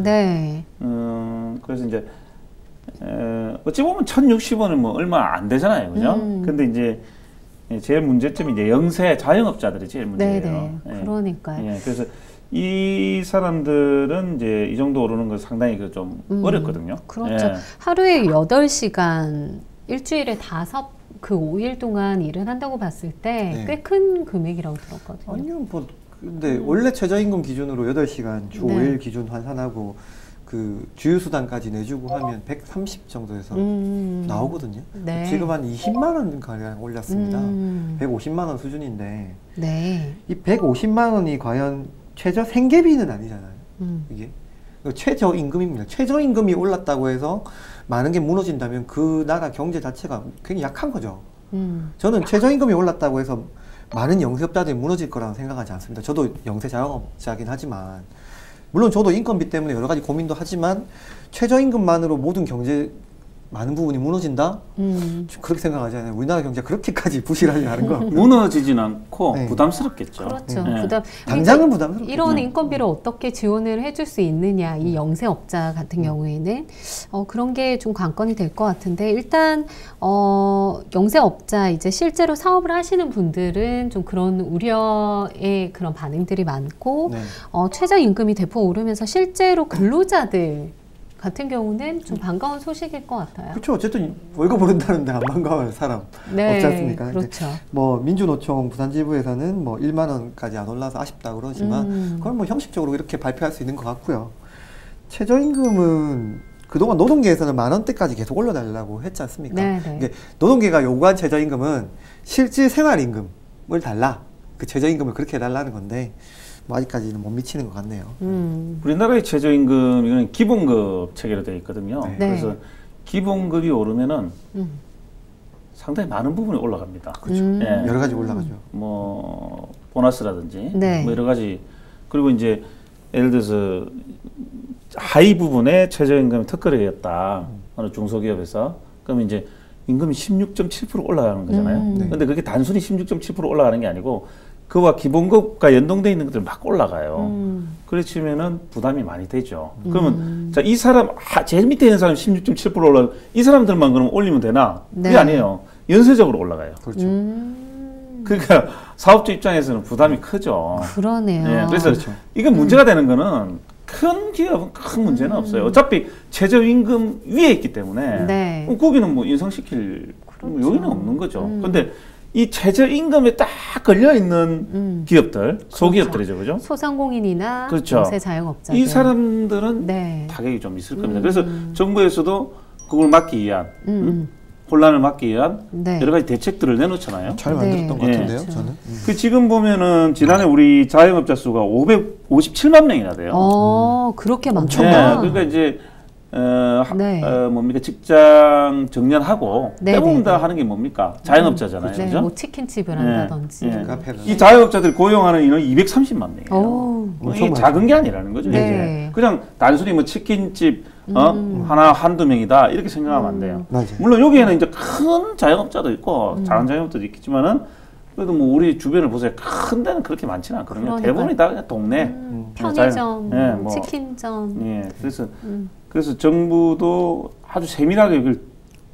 그래서 이제 어찌 보면 1,060원은 뭐 얼마 안 되잖아요, 그죠? 근데 이제 제일 문제점이 이제 영세 자영업자들이 제일 문제예요. 그러니까요. 그래서 이 사람들은 이제 이 정도 오르는 건 상당히 좀 어렵거든요. 그렇죠. 하루에 8시간, 일주일에 5일 동안 일을 한다고 봤을 때 꽤 큰 금액이라고 들었거든요. 아니요, 뭐 근데 원래 최저임금 기준으로 8시간 주 5일 기준 환산하고 그 주휴수당까지 내주고 하면 130 정도에서 나오거든요. 지금 한 20만 원 가량 올렸습니다. 150만 원 수준인데 이 150만 원이 과연 최저 생계비는 아니잖아요. 이게 최저임금입니다. 최저임금이 올랐다고 해서 많은 게 무너진다면 그 나라 경제 자체가 굉장히 약한 거죠. 저는 최저임금이 올랐다고 해서 많은 영세업자들이 무너질 거라고 생각하지 않습니다. 저도 영세 자영업자긴 하지만 물론 저도 인건비 때문에 여러 가지 고민도 하지만 최저임금만으로 모든 경제 많은 부분이 무너진다? 그렇게 생각하지 않아요. 우리나라 경제가 그렇게까지 부실하지 않은 거. 무너지진 않고 부담스럽겠죠. 그렇죠. 당장은 부담스럽죠. 이런 인건비를 어떻게 지원을 해줄 수 있느냐, 이 영세업자 같은 경우에는 그런 게 좀 관건이 될 것 같은데 일단 영세업자 이제 실제로 사업을 하시는 분들은 좀 그런 우려의 그런 반응들이 많고 최저임금이 대폭 오르면서 실제로 근로자들 같은 경우는 좀 반가운 소식일 것 같아요. 그렇죠. 어쨌든 월급 오른다는데 안 반가워할 사람 없지 않습니까? 그렇죠. 뭐 민주노총 부산지부에서는 뭐 1만 원까지 안 올라서 아쉽다 그러지만 그건 뭐 형식적으로 이렇게 발표할 수 있는 것 같고요. 최저임금은 그동안 노동계에서는 10,000원대까지 계속 올려달라고 했지 않습니까? 이게 노동계가 요구한 최저임금은 실질 생활임금을 달라. 그 최저임금을 그렇게 해달라는 건데 뭐 아직까지는 못 미치는 것 같네요. 우리나라의 최저임금 이거는 기본급 체계로 되어 있거든요. 그래서 기본급이 오르면은 상당히 많은 부분이 올라갑니다. 그렇죠. 여러 가지 올라가죠. 뭐 보너스라든지 뭐 여러 가지 그리고 이제 예를 들어서 하위 부분에 최저임금이 특허를 어느 중소기업에서 그러면 이제 임금이 16.7% 올라가는 거잖아요. 근데 그게 단순히 16.7% 올라가는 게 아니고 그와 기본급과 연동되어 있는 것들 막 올라가요. 그렇지면은 부담이 많이 되죠. 그러면 자, 이 사람 제일 밑에 있는 사람 16.7% 올라가 이 사람들만 그럼 올리면 되나? 그게 아니에요. 연쇄적으로 올라가요. 그렇죠. 그러니까 사업주 입장에서는 부담이 크죠. 그러네요. 그래서 이건 문제가 되는 거는 큰 기업은 큰 문제는 없어요. 어차피 최저임금 위에 있기 때문에 거기는 뭐 인상시킬 요인은 없는 거죠. 근데 이 최저임금에 딱 걸려있는 기업들, 소기업들이죠. 그죠? 소상공인이나 그렇죠. 영세 자영업자들. 이 사람들은 네. 타격이 좀 있을 겁니다. 그래서 정부에서도 그걸 막기 위한 혼란을 막기 위한 네. 여러 가지 대책들을 내놓잖아요. 잘 만들었던 것 네. 같은데요, 그렇죠. 저는. 그 지금 보면은 지난해 우리 자영업자 수가 557만 명이나 돼요. 그렇게 네, 많구나. 그러니까 이제 네. 뭡니까 직장 정년하고 네, 대부분 네, 다 네. 하는 게 뭡니까 자영업자잖아요, 네, 그죠? 뭐 치킨집을 네. 한다든지. 네. 카페를. 이 자영업자들 고용하는 인원이 230만 명이에요. 오. 이게 작은 게 아니라는 거죠. 네. 이제. 그냥 단순히 뭐 치킨집 하나 한두 명이다 이렇게 생각하면 안 돼요. 맞아요. 물론 여기에는 이제 큰 자영업자도 있고 작은 자영업자도 있겠지만은 그래도 뭐 우리 주변을 보세요. 큰 데는 그렇게 많지는 않거든요. 그러니까요. 대부분이 다 그냥 동네. 편의점, 예, 뭐. 치킨점. 예, 그래서 정부도 아주 세밀하게 이걸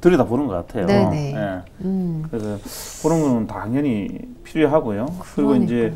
들여다보는 것 같아요. 네네. 예. 그래서 그런 거는 당연히 필요하고요. 그리고 그러니까. 이제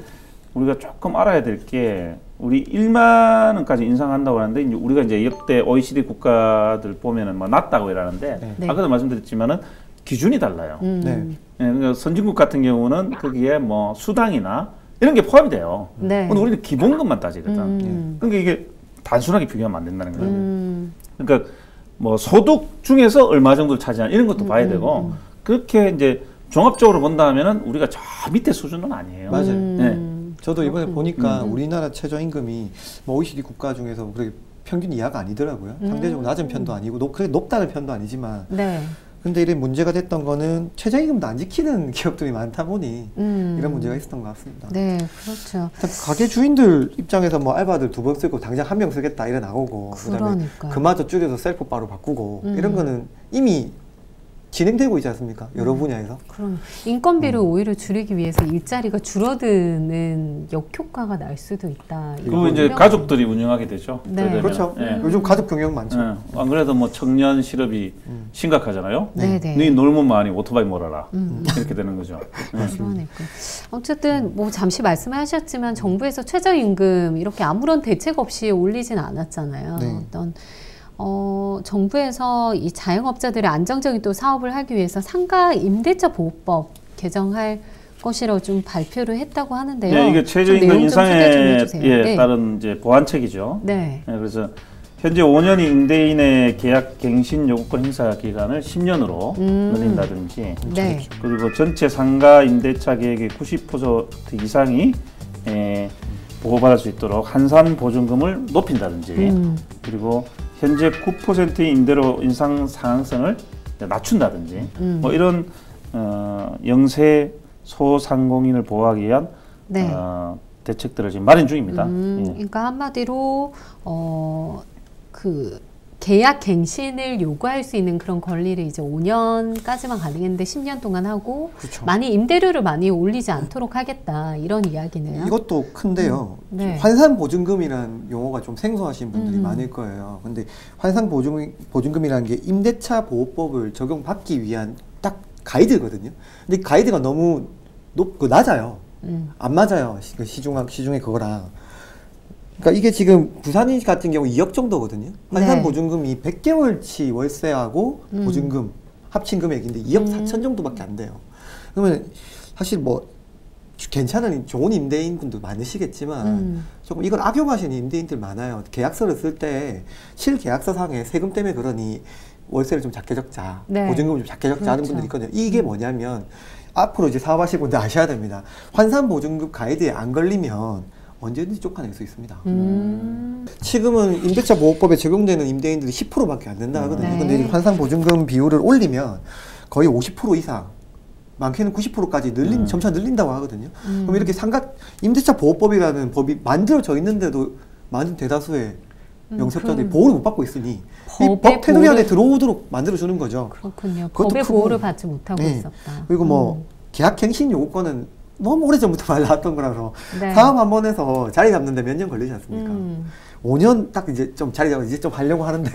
우리가 조금 알아야 될 게 우리 1만 원까지 인상한다고 하는데 이제 우리가 이제 역대 OECD 국가들 보면은 뭐 낮다고 이러는데 네. 아까도 말씀드렸지만은 기준이 달라요. 네. 예, 그러니까 선진국 같은 경우는 거기에 뭐 수당이나 이런 게 포함이 돼요. 네. 근데 우리는 기본급만 따지거든. 그러니까 이게 단순하게 비교하면 안 된다는 거예요. 그러니까 뭐 소득 중에서 얼마 정도를 차지하는 이런 것도 봐야 되고 그렇게 이제 종합적으로 본다면은 우리가 저 밑에 수준은 아니에요. 맞아요. 네. 저도 이번에 보니까 우리나라 최저임금이 뭐 OECD 국가 중에서 그렇게 평균 이하가 아니더라고요. 상대적으로 낮은 편도 아니고 그렇게 높다는 편도 아니지만. 네. 근데 이런 문제가 됐던 거는 최저임금도 안 지키는 기업들이 많다 보니 이런 문제가 있었던 것 같습니다. 네, 그렇죠. 가게 주인들 입장에서 뭐 알바들 2번 쓰고 당장 1명 쓰겠다 이래 나오고 그다음에 그러니까요. 그마저 줄여서 셀프 바로 바꾸고 이런 거는 이미 진행되고 있지 않습니까? 여러 분야에서. 그럼 인건비를 오히려 줄이기 위해서 일자리가 줄어드는 역효과가 날 수도 있다. 그리고 이제 가족들이 운영하게 되죠. 네. 그러면. 그렇죠. 예. 요즘 가족 경영 많죠. 예. 안 그래도 뭐 청년 실업이 심각하잖아요. 네, 네. 너희 놀면 많이 오토바이 몰아라. 이렇게 되는 거죠. 그러니까. 어쨌든 뭐 잠시 말씀하셨지만 정부에서 최저임금 이렇게 아무런 대책 없이 올리진 않았잖아요. 네. 어떤 정부에서 이 자영업자들의 안정적인 또 사업을 하기 위해서 상가 임대차 보호법 개정할 것이라고 좀 발표를 했다고 하는데요. 네, 이게 최저임금 내용 좀 소개 좀 인상에 해주세요. 네. 따른 이제 보완책이죠. 네. 네, 그래서 현재 5년이 임대인의 계약 갱신 요구권 행사 기간을 10년으로 늘린다든지, 네. 그리고 전체 상가 임대차 계획의 90% 이상이 보호받을 수 있도록 한산 보증금을 높인다든지, 그리고 현재 9%의 임대료 인상 상한선을 낮춘다든지, 뭐 이런 영세 소상공인을 보호하기 위한 네. 대책들을 지금 마련 중입니다. 예. 그러니까 한마디로 그 계약 갱신을 요구할 수 있는 그런 권리를 이제 5년까지만 가능했는데 10년 동안 하고 그렇죠. 많이 임대료를 많이 올리지 않도록 하겠다 이런 이야기네요. 이것도 큰데요. 네. 환산보증금이라는 용어가 좀 생소하신 분들이 많을 거예요. 근데 환산보증금이라는 게 임대차 보호법을 적용받기 위한 딱 가이드거든요. 근데 가이드가 너무 낮아요. 안 맞아요. 시중에 그거랑. 그러니까 이게 지금 부산이 같은 경우 2억 정도거든요. 환산보증금이 100개월치 월세하고 보증금 합친 금액인데 2억 4천 정도밖에 안 돼요. 그러면 사실 뭐 괜찮은 좋은 임대인분도 많으시겠지만 조금 이걸 악용하시는 임대인들 많아요. 계약서를 쓸 때 실계약서상에 세금 때문에 그러니 월세를 좀 작게 적자, 네. 보증금을 좀 작게 적자 하는 그렇죠. 분들이 있거든요. 이게 뭐냐면 앞으로 이제 사업하실 분들 아셔야 됩니다. 환산보증금 가이드에 안 걸리면 언제든지 쫓아낼 수 있습니다. 지금은 임대차 보호법에 적용되는 임대인들이 10%밖에 안 된다 하거든요. 네. 근데 환산보증금 비율을 올리면 거의 50% 이상, 많게는 90%까지 점차 늘린다고 하거든요. 그럼 이렇게 임대차 보호법이라는 법이 만들어져 있는데도 많은 대다수의 영세업자들이 보호를 못 받고 있으니 이 법 테두리 안에 들어오도록 만들어주는 거죠. 그렇군요. 법의 보호를 받지 못하고 있었다. 그리고 뭐 계약갱신 요구권은 너무 오래전부터 말 나왔던 거라서 네. 사업 한 번 해서 자리 잡는데 몇 년 걸리지 않습니까? 5년 딱 이제 좀 자리 잡아 이제 좀 하려고 하는데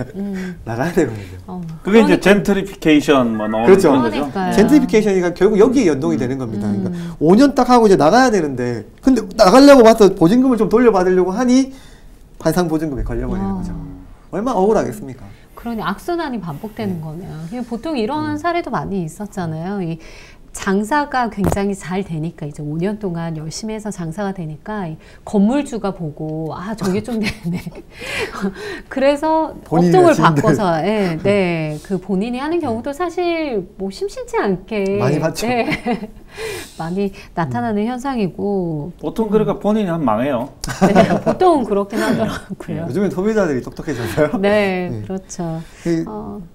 나가야 되거든요. 그게 이제 젠트리피케이션 뭐 나오는 그렇죠. 거죠. 그러니까요. 젠트리피케이션이 결국 여기에 연동이 되는 겁니다. 그러니까 5년 딱 하고 이제 나가야 되는데 근데 나가려고 와서 보증금을 좀 돌려받으려고 하니 환산보증금에 걸려버리는 거죠. 얼마나 억울하겠습니까? 그러니 악순환이 반복되는 거네요. 보통 이런 사례도 많이 있었잖아요. 장사가 굉장히 잘 되니까 이제 5년 동안 열심히 해서 장사가 되니까 건물주가 보고 아 저게 좀 되네. 그래서 업종을 바꿔서 네, 그 본인이 하는 경우도 사실 뭐 심심치 않게 많이 봤죠. 네, 많이 나타나는 현상이고 보통 그러니까 본인이 한 망해요. 네, 보통 그렇긴 하더라고요. 요즘엔 소비자들이 똑똑해져서요. 네, 네. 그렇죠.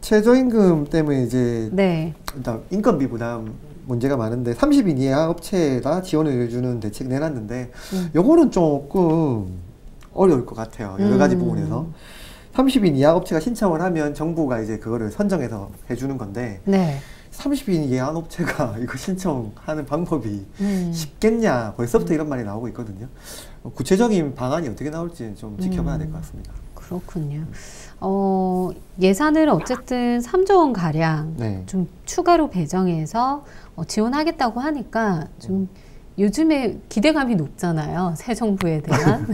최저임금 때문에 이제 네. 일단 인건비 부담 문제가 많은데 30인 이하 업체가 지원을 해주는 대책 내놨는데 요거는 조금 어려울 것 같아요. 여러 가지 부분에서 30인 이하 업체가 신청을 하면 정부가 이제 그거를 선정해서 해주는 건데 네. 30인 이하 업체가 이거 신청하는 방법이 쉽겠냐 벌써부터 이런 말이 나오고 있거든요. 구체적인 방안이 어떻게 나올지 좀 지켜봐야 될 것 같습니다. 그렇군요. 예산을 어쨌든 3조 원 가량 네. 좀 추가로 배정해서 지원하겠다고 하니까 좀 요즘에 기대감이 높잖아요. 새 정부에 대한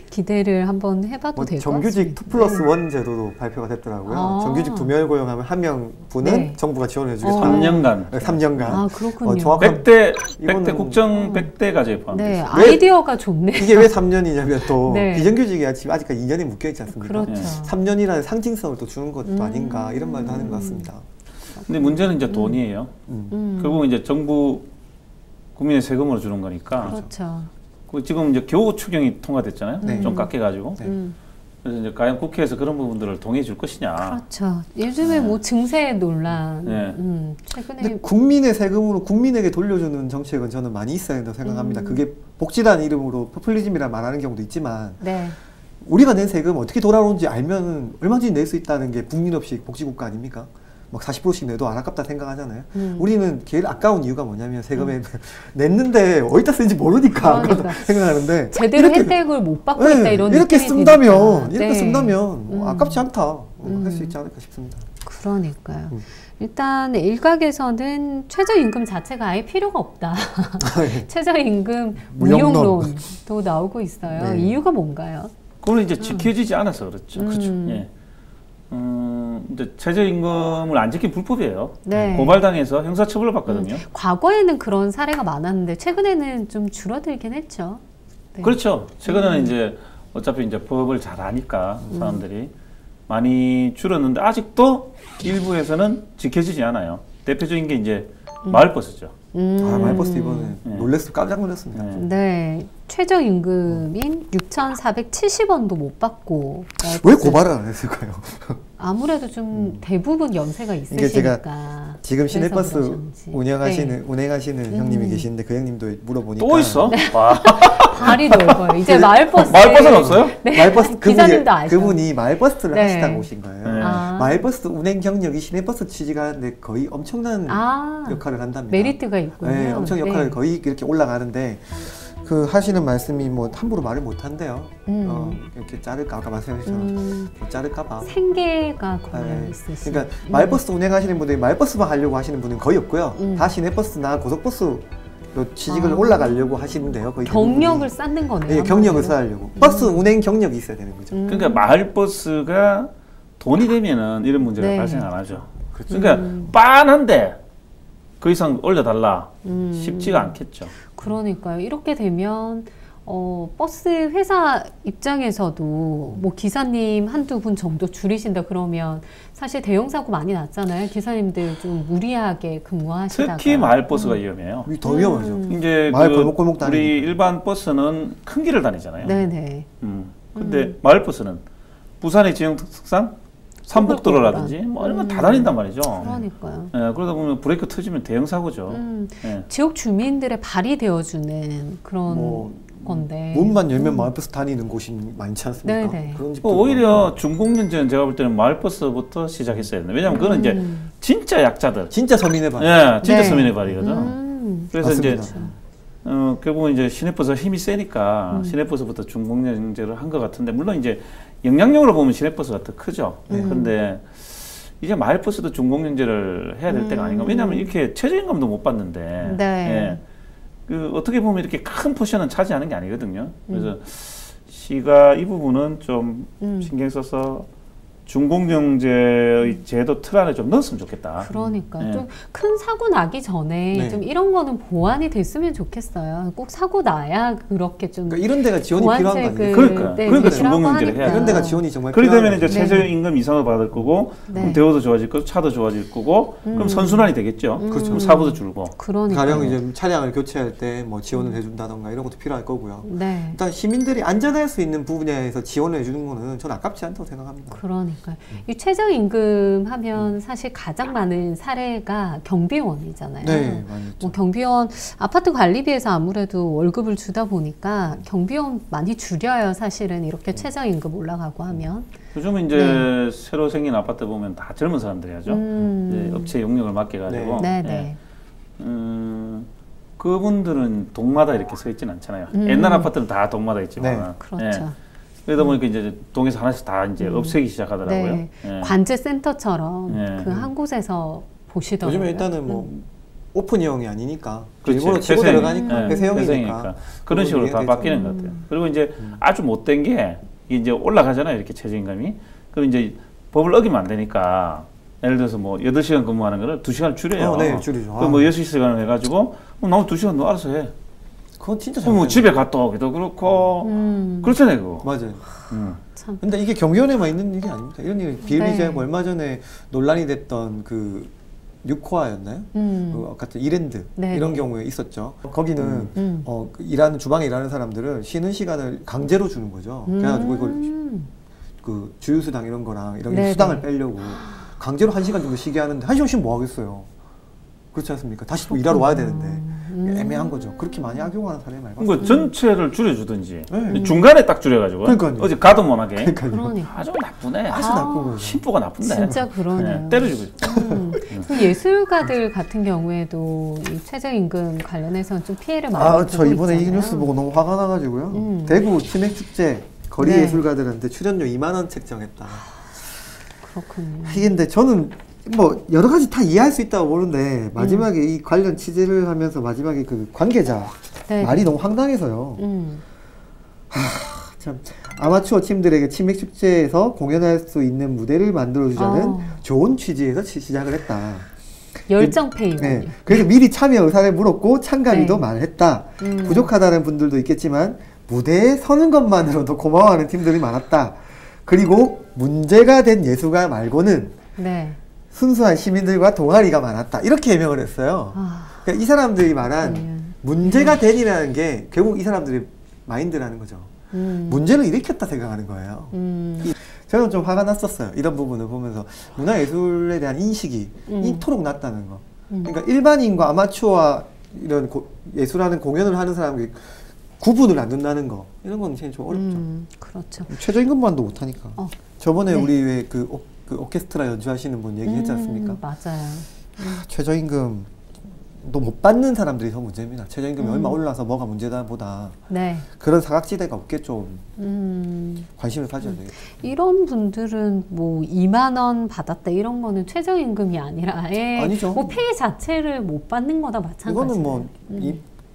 기대를 한번 해봐도 될 것 같습니다. 정규직 2+1 제도도 발표가 됐더라고요. 정규직 2명 고용하면 1명 분은 네. 정부가 지원해 주겠다. 3년간. 3년간. 아, 그렇군요. 정확한 100대 국정 100대까지 포함되어 네, 있어요. 아이디어가 좋네요. 이게 왜 3년이냐면 또 네. 비정규직이 지금 아직까지 2년에 묶여있지 않습니까? 그렇죠. 3년이라는 상징성을 또 주는 것도 아닌가 이런 말도 하는 것 같습니다. 근데 문제는 이제 돈이에요. 결국 이제 정부 국민의 세금으로 주는 거니까. 그렇죠. 지금 이제 겨우 추경이 통과됐잖아요. 네. 좀 깎여가지고. 네. 그래서 이제 과연 국회에서 그런 부분들을 동의해 줄 것이냐. 그렇죠. 요즘에 뭐 증세 논란, 네. 최근에 근데 국민의 세금으로 국민에게 돌려주는 정책은 저는 많이 있어야 된다고 생각합니다. 그게 복지라는 이름으로 포퓰리즘이라 말하는 경우도 있지만 네. 우리가 낸 세금 어떻게 돌아오는지 알면 얼마든지 낼 수 있다는 게 국민 없이 복지국가 아닙니까? 막 40%씩 내도 안 아깝다 생각하잖아요. 우리는 제일 아까운 이유가 뭐냐면 세금에 냈는데 어디다 쓰는지 모르니까 그러니까. 생각하는데 제대로 혜택을 못 받고 네, 있다 이런 이렇게 느낌이 쓴다면 드니까. 이렇게 쓴다면 아깝지 않다 할 수 있지 않을까 싶습니다. 그러니까요. 일단 일각에서는 최저임금 자체가 아예 필요가 없다. 최저임금 무용론도 나오고 있어요. 네. 이유가 뭔가요? 그건 이제 지켜지지 않아서 그렇죠. 그렇죠. 예. 이제 최저임금을 안 지킨 불법이에요. 네. 고발당해서 형사처벌을 받거든요. 과거에는 그런 사례가 많았는데 최근에는 좀 줄어들긴 했죠. 네. 그렇죠. 최근에는 이제 어차피 이제 법을 잘 아니까 사람들이 많이 줄었는데 아직도 일부에서는 지켜지지 않아요. 대표적인 게 이제 마을버스죠. 마을버스 이번에 놀랬어 깜짝 놀랐습니다. 네. 최저임금인 6,470원도 못 받고 왜 고발을 안 했을까요? 아무래도 좀 대부분 연세가 제가 있으시니까 지금 시내버스 그러셨는지. 운행하시는 형님이 계신데 그 형님도 물어보니까 또 있어? 와. 발이 넓어요. 이제 마을버스 마을버스는 없어요? 네. 마을버스 기사님도 아셔. 그분이 마을버스를 네. 하시다가 오신 거예요. 네. 마을버스 운행 경력이 시내버스 취지가 하는데 거의 엄청난 역할을 한답니다. 메리트가 있군요. 네, 엄청 역할을 거의 이렇게 올라가는데 그 하시는 말씀이 뭐 함부로 말을 못 한대요. 이렇게 자를까 아까 말씀하셨처럼 자를까봐 생계가 걸려 있으시죠. 그러니까 마을버스 운행하시는 분들이 마을버스만 하려고 하시는 분은 거의 없고요. 다 시내버스나 고속버스 취직을 올라가려고 하시는데요. 거의 경력을 대부분이. 쌓는 거네요. 네, 경력을 쌓으려고. 버스 운행 경력이 있어야 되는 거죠. 그러니까 마을버스가 돈이 되면은 이런 문제가 발생 안 하죠. 그러니까 빤한데 그 이상 올려달라 쉽지가 않겠죠. 그러니까요. 이렇게 되면 버스 회사 입장에서도 뭐 기사님 한두 분 정도 줄이신다 그러면 사실 대형 사고 많이 났잖아요. 기사님들 좀 무리하게 근무하시다가 특히 마을버스가 위험해요. 더 위험하죠. 이제 마을 골목골목 우리 다니니까. 일반 버스는 큰 길을 다니잖아요. 네네. 근데 마을버스는 부산의 지형 특성 삼북도로라든지 뭐 이런 거 다 다닌단 말이죠. 그러니까요. 예, 그러다 보면 브레이크 터지면 대형 사고죠. 예. 지역 주민들의 발이 되어주는 그런 건데 문만 열면 마을버스 다니는 곳이 많지 않습니까? 네네. 그런 집도 오히려 중공년제는 제가 볼 때는 마을버스부터 시작했어야 했는데 왜냐하면 그거는 이제 진짜 약자들, 진짜 서민의 발. 예, 진짜 네. 서민의 발이거든. 그래서 맞습니다. 이제 결국은 이제 시내버스가 힘이 세니까 시내버스부터 중공년제를 한 것 같은데 물론 이제 영향력으로 보면 시내버스가 더 크죠. 그런데 이제 마을버스도 중공년제를 해야 될 때가 아닌가. 왜냐하면 이렇게 최저임금도 못 받는데 네. 예, 그 어떻게 보면 이렇게 큰 포션은 차지하는 게 아니거든요. 그래서 시가 이 부분은 좀 신경 써서 준공정제의 제도 틀 안에 좀 넣었으면 좋겠다. 그러니까 네. 좀 큰 사고 나기 전에 네. 좀 이런 거는 보완이 됐으면 좋겠어요. 꼭 사고 나야 그렇게 좀 그러니까 이런 데가 지원이 필요한 거 아니에요? 그러니까 네, 그러니까 제시라고 준공정제를 해야 하니까. 이런 데가 지원이 정말 그렇게 필요한 되면 이제 거죠. 최저임금 이상을 받을 거고 네. 그럼 대우도 좋아질 거고 차도 좋아질 거고 그럼 선순환이 되겠죠. 그렇죠. 그럼 사고도 줄고. 그러니까 가령 이제 차량을 교체할 때 뭐 지원을 해준다던가 이런 것도 필요할 거고요. 네. 일단 시민들이 안전할 수 있는 부분에서 지원을 해주는 거는 전 아깝지 않다고 생각합니다. 그러니까 이 최저임금 하면 사실 가장 많은 사례가 경비원이잖아요. 네, 많이 있죠. 뭐 경비원 아파트 관리비에서 아무래도 월급을 주다 보니까 경비원 많이 줄여요. 사실은 이렇게 최저임금 올라가고 하면. 요즘은 이제 새로 생긴 아파트 보면 다 젊은 사람들이 하죠. 이제 업체 용역을 맡겨가지고. 네, 네. 그분들은 동마다 이렇게 서 있지는 않잖아요. 옛날 아파트는 다 동마다 있지만. 네. 그렇죠. 그러다 보니까 이제 동에서 하나씩 다 이제 없애기 시작하더라고요. 네. 예. 관제센터처럼 네. 그 한 곳에서 보시더라고요. 요즘에 일단은 뭐 오픈형이 아니니까 그렇지. 일본어 치고 폐쇄형. 들어가니까 예, 폐쇄형이니까 그런 식으로 다 되죠. 바뀌는 것 같아요. 그리고 이제 아주 못된 게 이제 올라가잖아요. 이렇게 최저임금이. 그럼 이제 법을 어기면 안 되니까 예를 들어서 뭐 8시간 근무하는 거를 2시간 줄여요. 네, 줄이죠. 그럼 뭐 6시간을 해가지고 나머지 2시간 너 알아서 해. 그건 진짜 그럼 뭐 잘못된 집에 갔다 오기도 그렇고 그렇잖아요. 그거. 맞아요. 참. 근데 이게 경비원에만 있는 일이 아닙니다. 이런 일이 비일비재하고 네. 얼마 전에 논란이 됐던 그 뉴코아였나요? 그 같은 이랜드 네. 이런 경우에 있었죠. 거기는 그 일하는 주방에 일하는 사람들을 쉬는 시간을 강제로 주는 거죠. 그래가지고 이걸 그 주유수당 이런 거랑 이런 네네. 수당을 빼려고 강제로 1시간 정도 쉬게 하는데 1시간 쉬면 뭐 하겠어요? 그렇지 않습니까? 다시 또 일하러 와야 되는데 애매한 거죠. 그렇게 많이 악용하는 사람이 많이 그러니까 봤어요. 전체를 줄여주든지 네. 중간에 딱 줄여가지고 그러니까요. 어제 가도 못하게 그러니까. 아주 나쁘네. 아주 나쁜 거죠. 심보가 나쁜데. 진짜 그러네요. 네, 때려주고 있어. 그 예술가들 같은 경우에도 이 최저임금 관련해서는 좀 피해를 많이 보고 저 이번에 이 있잖아요. 뉴스 보고 너무 화가 나가지고요. 대구 치맥축제 거리 네. 예술가들한테 출연료 2만 원 책정했다. 그렇군요. 이게 근데 저는 뭐 여러 가지 다 이해할 수 있다고 보는데 마지막에 이 관련 취재를 하면서 마지막에 그 관계자 네. 말이 너무 황당해서요. 참 아마추어 팀들에게 치맥축제에서 공연할 수 있는 무대를 만들어주자는 좋은 취지에서 시작을 했다. 열정 페이먼. 네. 그래서 미리 참여 의사를 물었고 참가비도 네. 말했다. 부족하다는 분들도 있겠지만 무대에 서는 것만으로도 고마워하는 팀들이 많았다. 그리고 문제가 된 예술가 말고는 네. 순수한 시민들과 동아리가 많았다. 이렇게 해명을 했어요. 그러니까 이 사람들이 말한 문제가 된이라는 게 결국 이 사람들의 마인드라는 거죠. 문제를 일으켰다 생각하는 거예요. 저는 좀 화가 났었어요. 이런 부분을 보면서 문화예술에 대한 인식이 이토록 낮다는 거. 그러니까 일반인과 아마추어와 이런 예술하는 공연을 하는 사람이 구분을 안 둔다는 거. 이런 건 굉장히 좀 어렵죠. 그렇죠. 최저임금만도 못하니까. 저번에 네. 우리 왜 그 오케스트라 연주하시는 분 얘기했지 않습니까? 맞아요. 최저임금 또 못 받는 사람들이 더 문제입니다. 최저임금이 얼마 올라서 뭐가 문제다 보다 네. 그런 사각지대가 없게 좀 관심을 가져야 되겠죠. 이런 분들은 뭐 2만 원 받았다 이런 거는 최저임금이 아니라 아예 아니죠. 뭐 페이 자체를 못 받는 거다 마찬가지예요. 이거는 뭐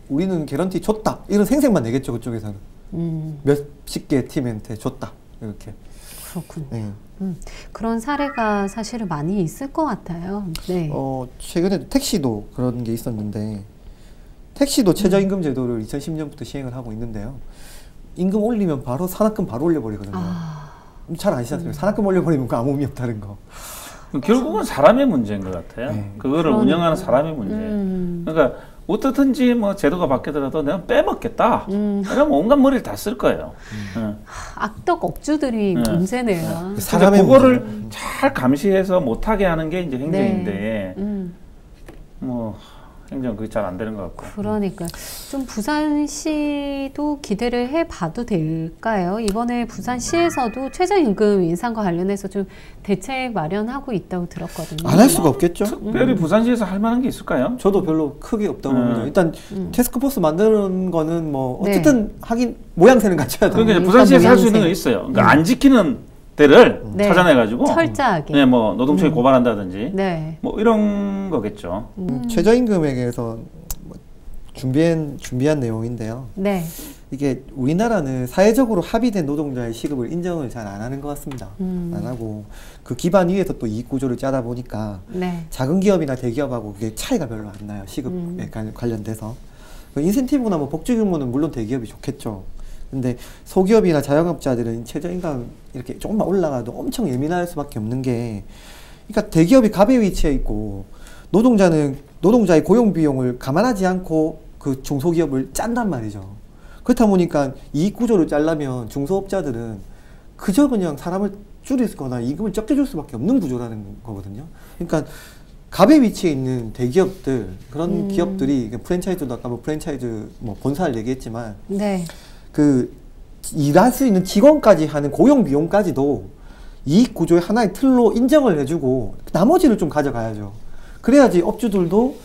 우리는 개런티 줬다 이런 생색만 내겠죠. 그쪽에서는 몇십 개 팀한테 줬다 이렇게. 그렇군요. 네. 그런 사례가 사실은 많이 있을 것 같아요. 네. 최근에 택시도 그런 게 있었는데 택시도 최저임금 제도를 2010년부터 시행을 하고 있는데요. 임금 올리면 바로 산학금 바로 올려버리거든요. 잘 아시지 않습니까? 산학금 올려버리면 그 아무 의미 없다는 거. 결국은 사람의 문제인 것 같아요. 네. 그거를 운영하는 사람의 문제. 그러니까 어떻든지 뭐 제도가 바뀌더라도 내가 빼먹겠다. 그러면 온갖 머리를 다 쓸 거예요. 악덕 업주들이 문제네요. 사람의 그거를 문제는. 잘 감시해서 못하게 하는 게 이제 행정인데 뭐 행정 그게 잘 안 되는 것 같고. 그러니까 좀 부산시도 기대를 해봐도 될까요? 이번에 부산시에서도 최저임금 인상과 관련해서 좀 대책 마련하고 있다고 들었거든요. 안 할 수가 없겠죠. 특별히 부산시에서 할 만한 게 있을까요? 저도 별로 크게 없다고 봅니다. 일단 태스크포스 만드는 거는 뭐 네. 어쨌든 하긴 모양새는 갖춰야 돼요. 그러니까 이제 부산시에서 할 수 있는 거 모양새. 있어요. 그러니까 안 지키는 데를 네. 찾아내가지고 철저하게. 네, 뭐 노동청에 고발한다든지 네. 뭐 이런 거겠죠. 최저임금에 대해서 뭐 준비한 내용인데요. 네. 이게 우리나라는 사회적으로 합의된 노동자의 시급을 인정을 잘 안 하는 것 같습니다. 안 하고 그 기반 위에서 또 이익 구조를 짜다 보니까 네. 작은 기업이나 대기업하고 그게 차이가 별로 안 나요. 시급에 관련돼서. 인센티브나 뭐 복지 규모는 물론 대기업이 좋겠죠. 근데 소기업이나 자영업자들은 최저임금 이렇게 조금만 올라가도 엄청 예민할 수밖에 없는 게, 그러니까 대기업이 갑의 위치에 있고 노동자의 고용 비용을 감안하지 않고 그 중소기업을 짠단 말이죠. 그렇다 보니까 이익 구조를 짜려면 중소업자들은 그저 그냥 사람을 줄이거나 임금을 적게 줄 수밖에 없는 구조라는 거거든요. 그러니까 갑의 위치에 있는 대기업들, 그런 기업들이 프랜차이즈도 아까 뭐 프랜차이즈 뭐 본사를 얘기했지만, 네. 그 일할 수 있는 직원까지 하는 고용 비용까지도 이익 구조의 하나의 틀로 인정을 해주고 나머지를 좀 가져가야죠. 그래야지 업주들도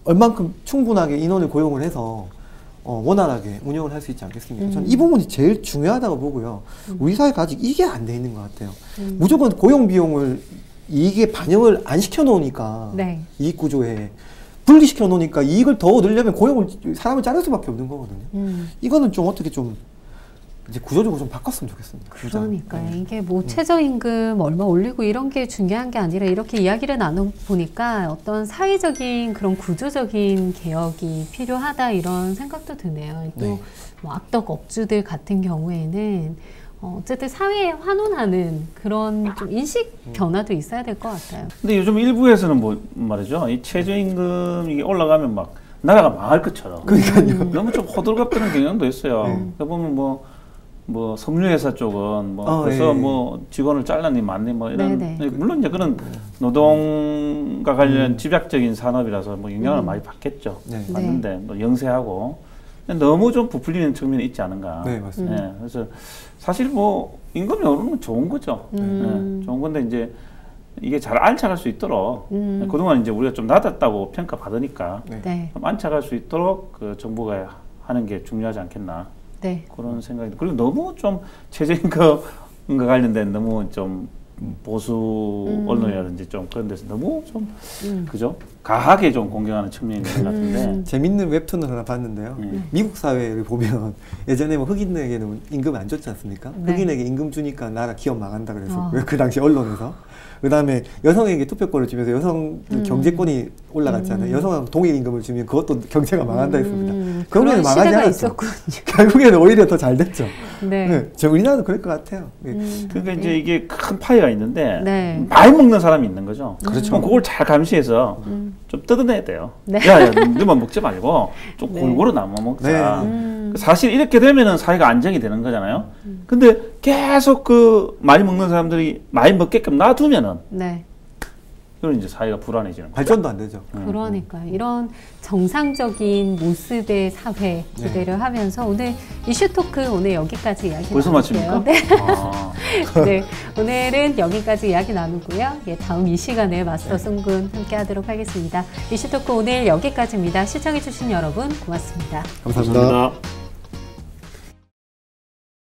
얼만큼 충분하게 인원을 고용을 해서 원활하게 운영을 할 수 있지 않겠습니까? 저는 이 부분이 제일 중요하다고 보고요. 우리 사회가 아직 이게 안 돼 있는 것 같아요. 무조건 고용 비용을 이익에 반영을 안 시켜 놓으니까, 네. 이익 구조에 분리시켜 놓으니까 이익을 더 얻으려면 사람을 자를 수밖에 없는 거거든요. 이거는 좀 어떻게 좀 이제 구조적으로 좀 바꿨으면 좋겠습니다. 그러니까요. 네. 이게 뭐 최저임금 얼마 올리고 이런 게 중요한 게 아니라 이렇게 이야기를 나눠보니까 어떤 사회적인 그런 구조적인 개혁이 필요하다 이런 생각도 드네요. 또 네. 뭐 악덕 업주들 같은 경우에는 어쨌든 사회에 환원하는 그런 좀 인식 변화도 있어야 될 것 같아요. 근데 요즘 일부에서는 뭐 말이죠. 이 최저임금이 올라가면 막 나라가 망할 것처럼. 그러니까요. 너무 좀 호들갑 뜨는 경향도 있어요. 그러니까 보면 뭐 섬유회사 쪽은 벌써 예. 뭐 직원을 잘라니 많니 뭐 이런. 네네. 물론 이제 그런 노동과 관련 집약적인 산업이라서 뭐 영향을 많이 받겠죠. 네. 받는데 뭐 영세하고 너무 좀 부풀리는 측면이 있지 않은가. 네, 맞습니다. 네, 그래서 사실 뭐 임금이 오르는 건 좋은 거죠. 네, 좋은 건데 이제 이게 잘 안착할 수 있도록 그동안 이제 우리가 좀 낮았다고 평가받으니까 네. 좀 안착할 수 있도록 그 정부가 하는 게 중요하지 않겠나. 네. 그런 생각이. 그리고 너무 좀 최저임금과 관련된 너무 좀 보수 언론이라든지 좀 그런 데서 너무 좀 그죠? 가하게 좀 공격하는 측면이 있는 것 같은데. 재밌는 웹툰을 하나 봤는데요. 미국 사회를 보면 예전에 뭐 흑인에게는 임금 안 줬지 않습니까? 네. 흑인에게 임금 주니까 나라 기업 망한다 그래서 그 당시 언론에서. 그 다음에 여성에게 투표권을 주면서 여성 경제권이 올라갔잖아요. 여성하고 동일 임금을 주면 그것도 경제가 망한다 했습니다. 그런 망하지 시대가 않았죠. 있었군요. 결국에는 오히려 더 잘 됐죠. 네. 네, 저 우리나라도 그럴 것 같아요. 그러니까 이제 이게 큰 파이가 있는데 네. 많이 먹는 사람이 있는 거죠. 그렇죠. 그럼 그걸 잘 감시해서 좀 뜯어내야 돼요. 네. 야, 너만 먹지 말고 좀 네. 골고루 나눠 먹자. 네. 사실 이렇게 되면은 사회가 안정이 되는 거잖아요. 근데 계속 그 많이 먹는 사람들이 많이 먹게끔 놔두면은 네. 그럼 이제 사회가 불안해지는 거죠. 발전도 안 되죠. 그러니까요. 이런 정상적인 모습의 사회 기대를 하면서 오늘 이슈 토크 오늘 여기까지 이야기 벌써 나눌게요. 마칩니까? 네. 아. 네. 오늘은 여기까지 이야기 나누고요. 예, 다음 이 시간에 마스터 승군 함께 하도록 하겠습니다. 이슈 토크 오늘 여기까지입니다. 시청해주신 여러분 고맙습니다. 감사합니다. 감사합니다.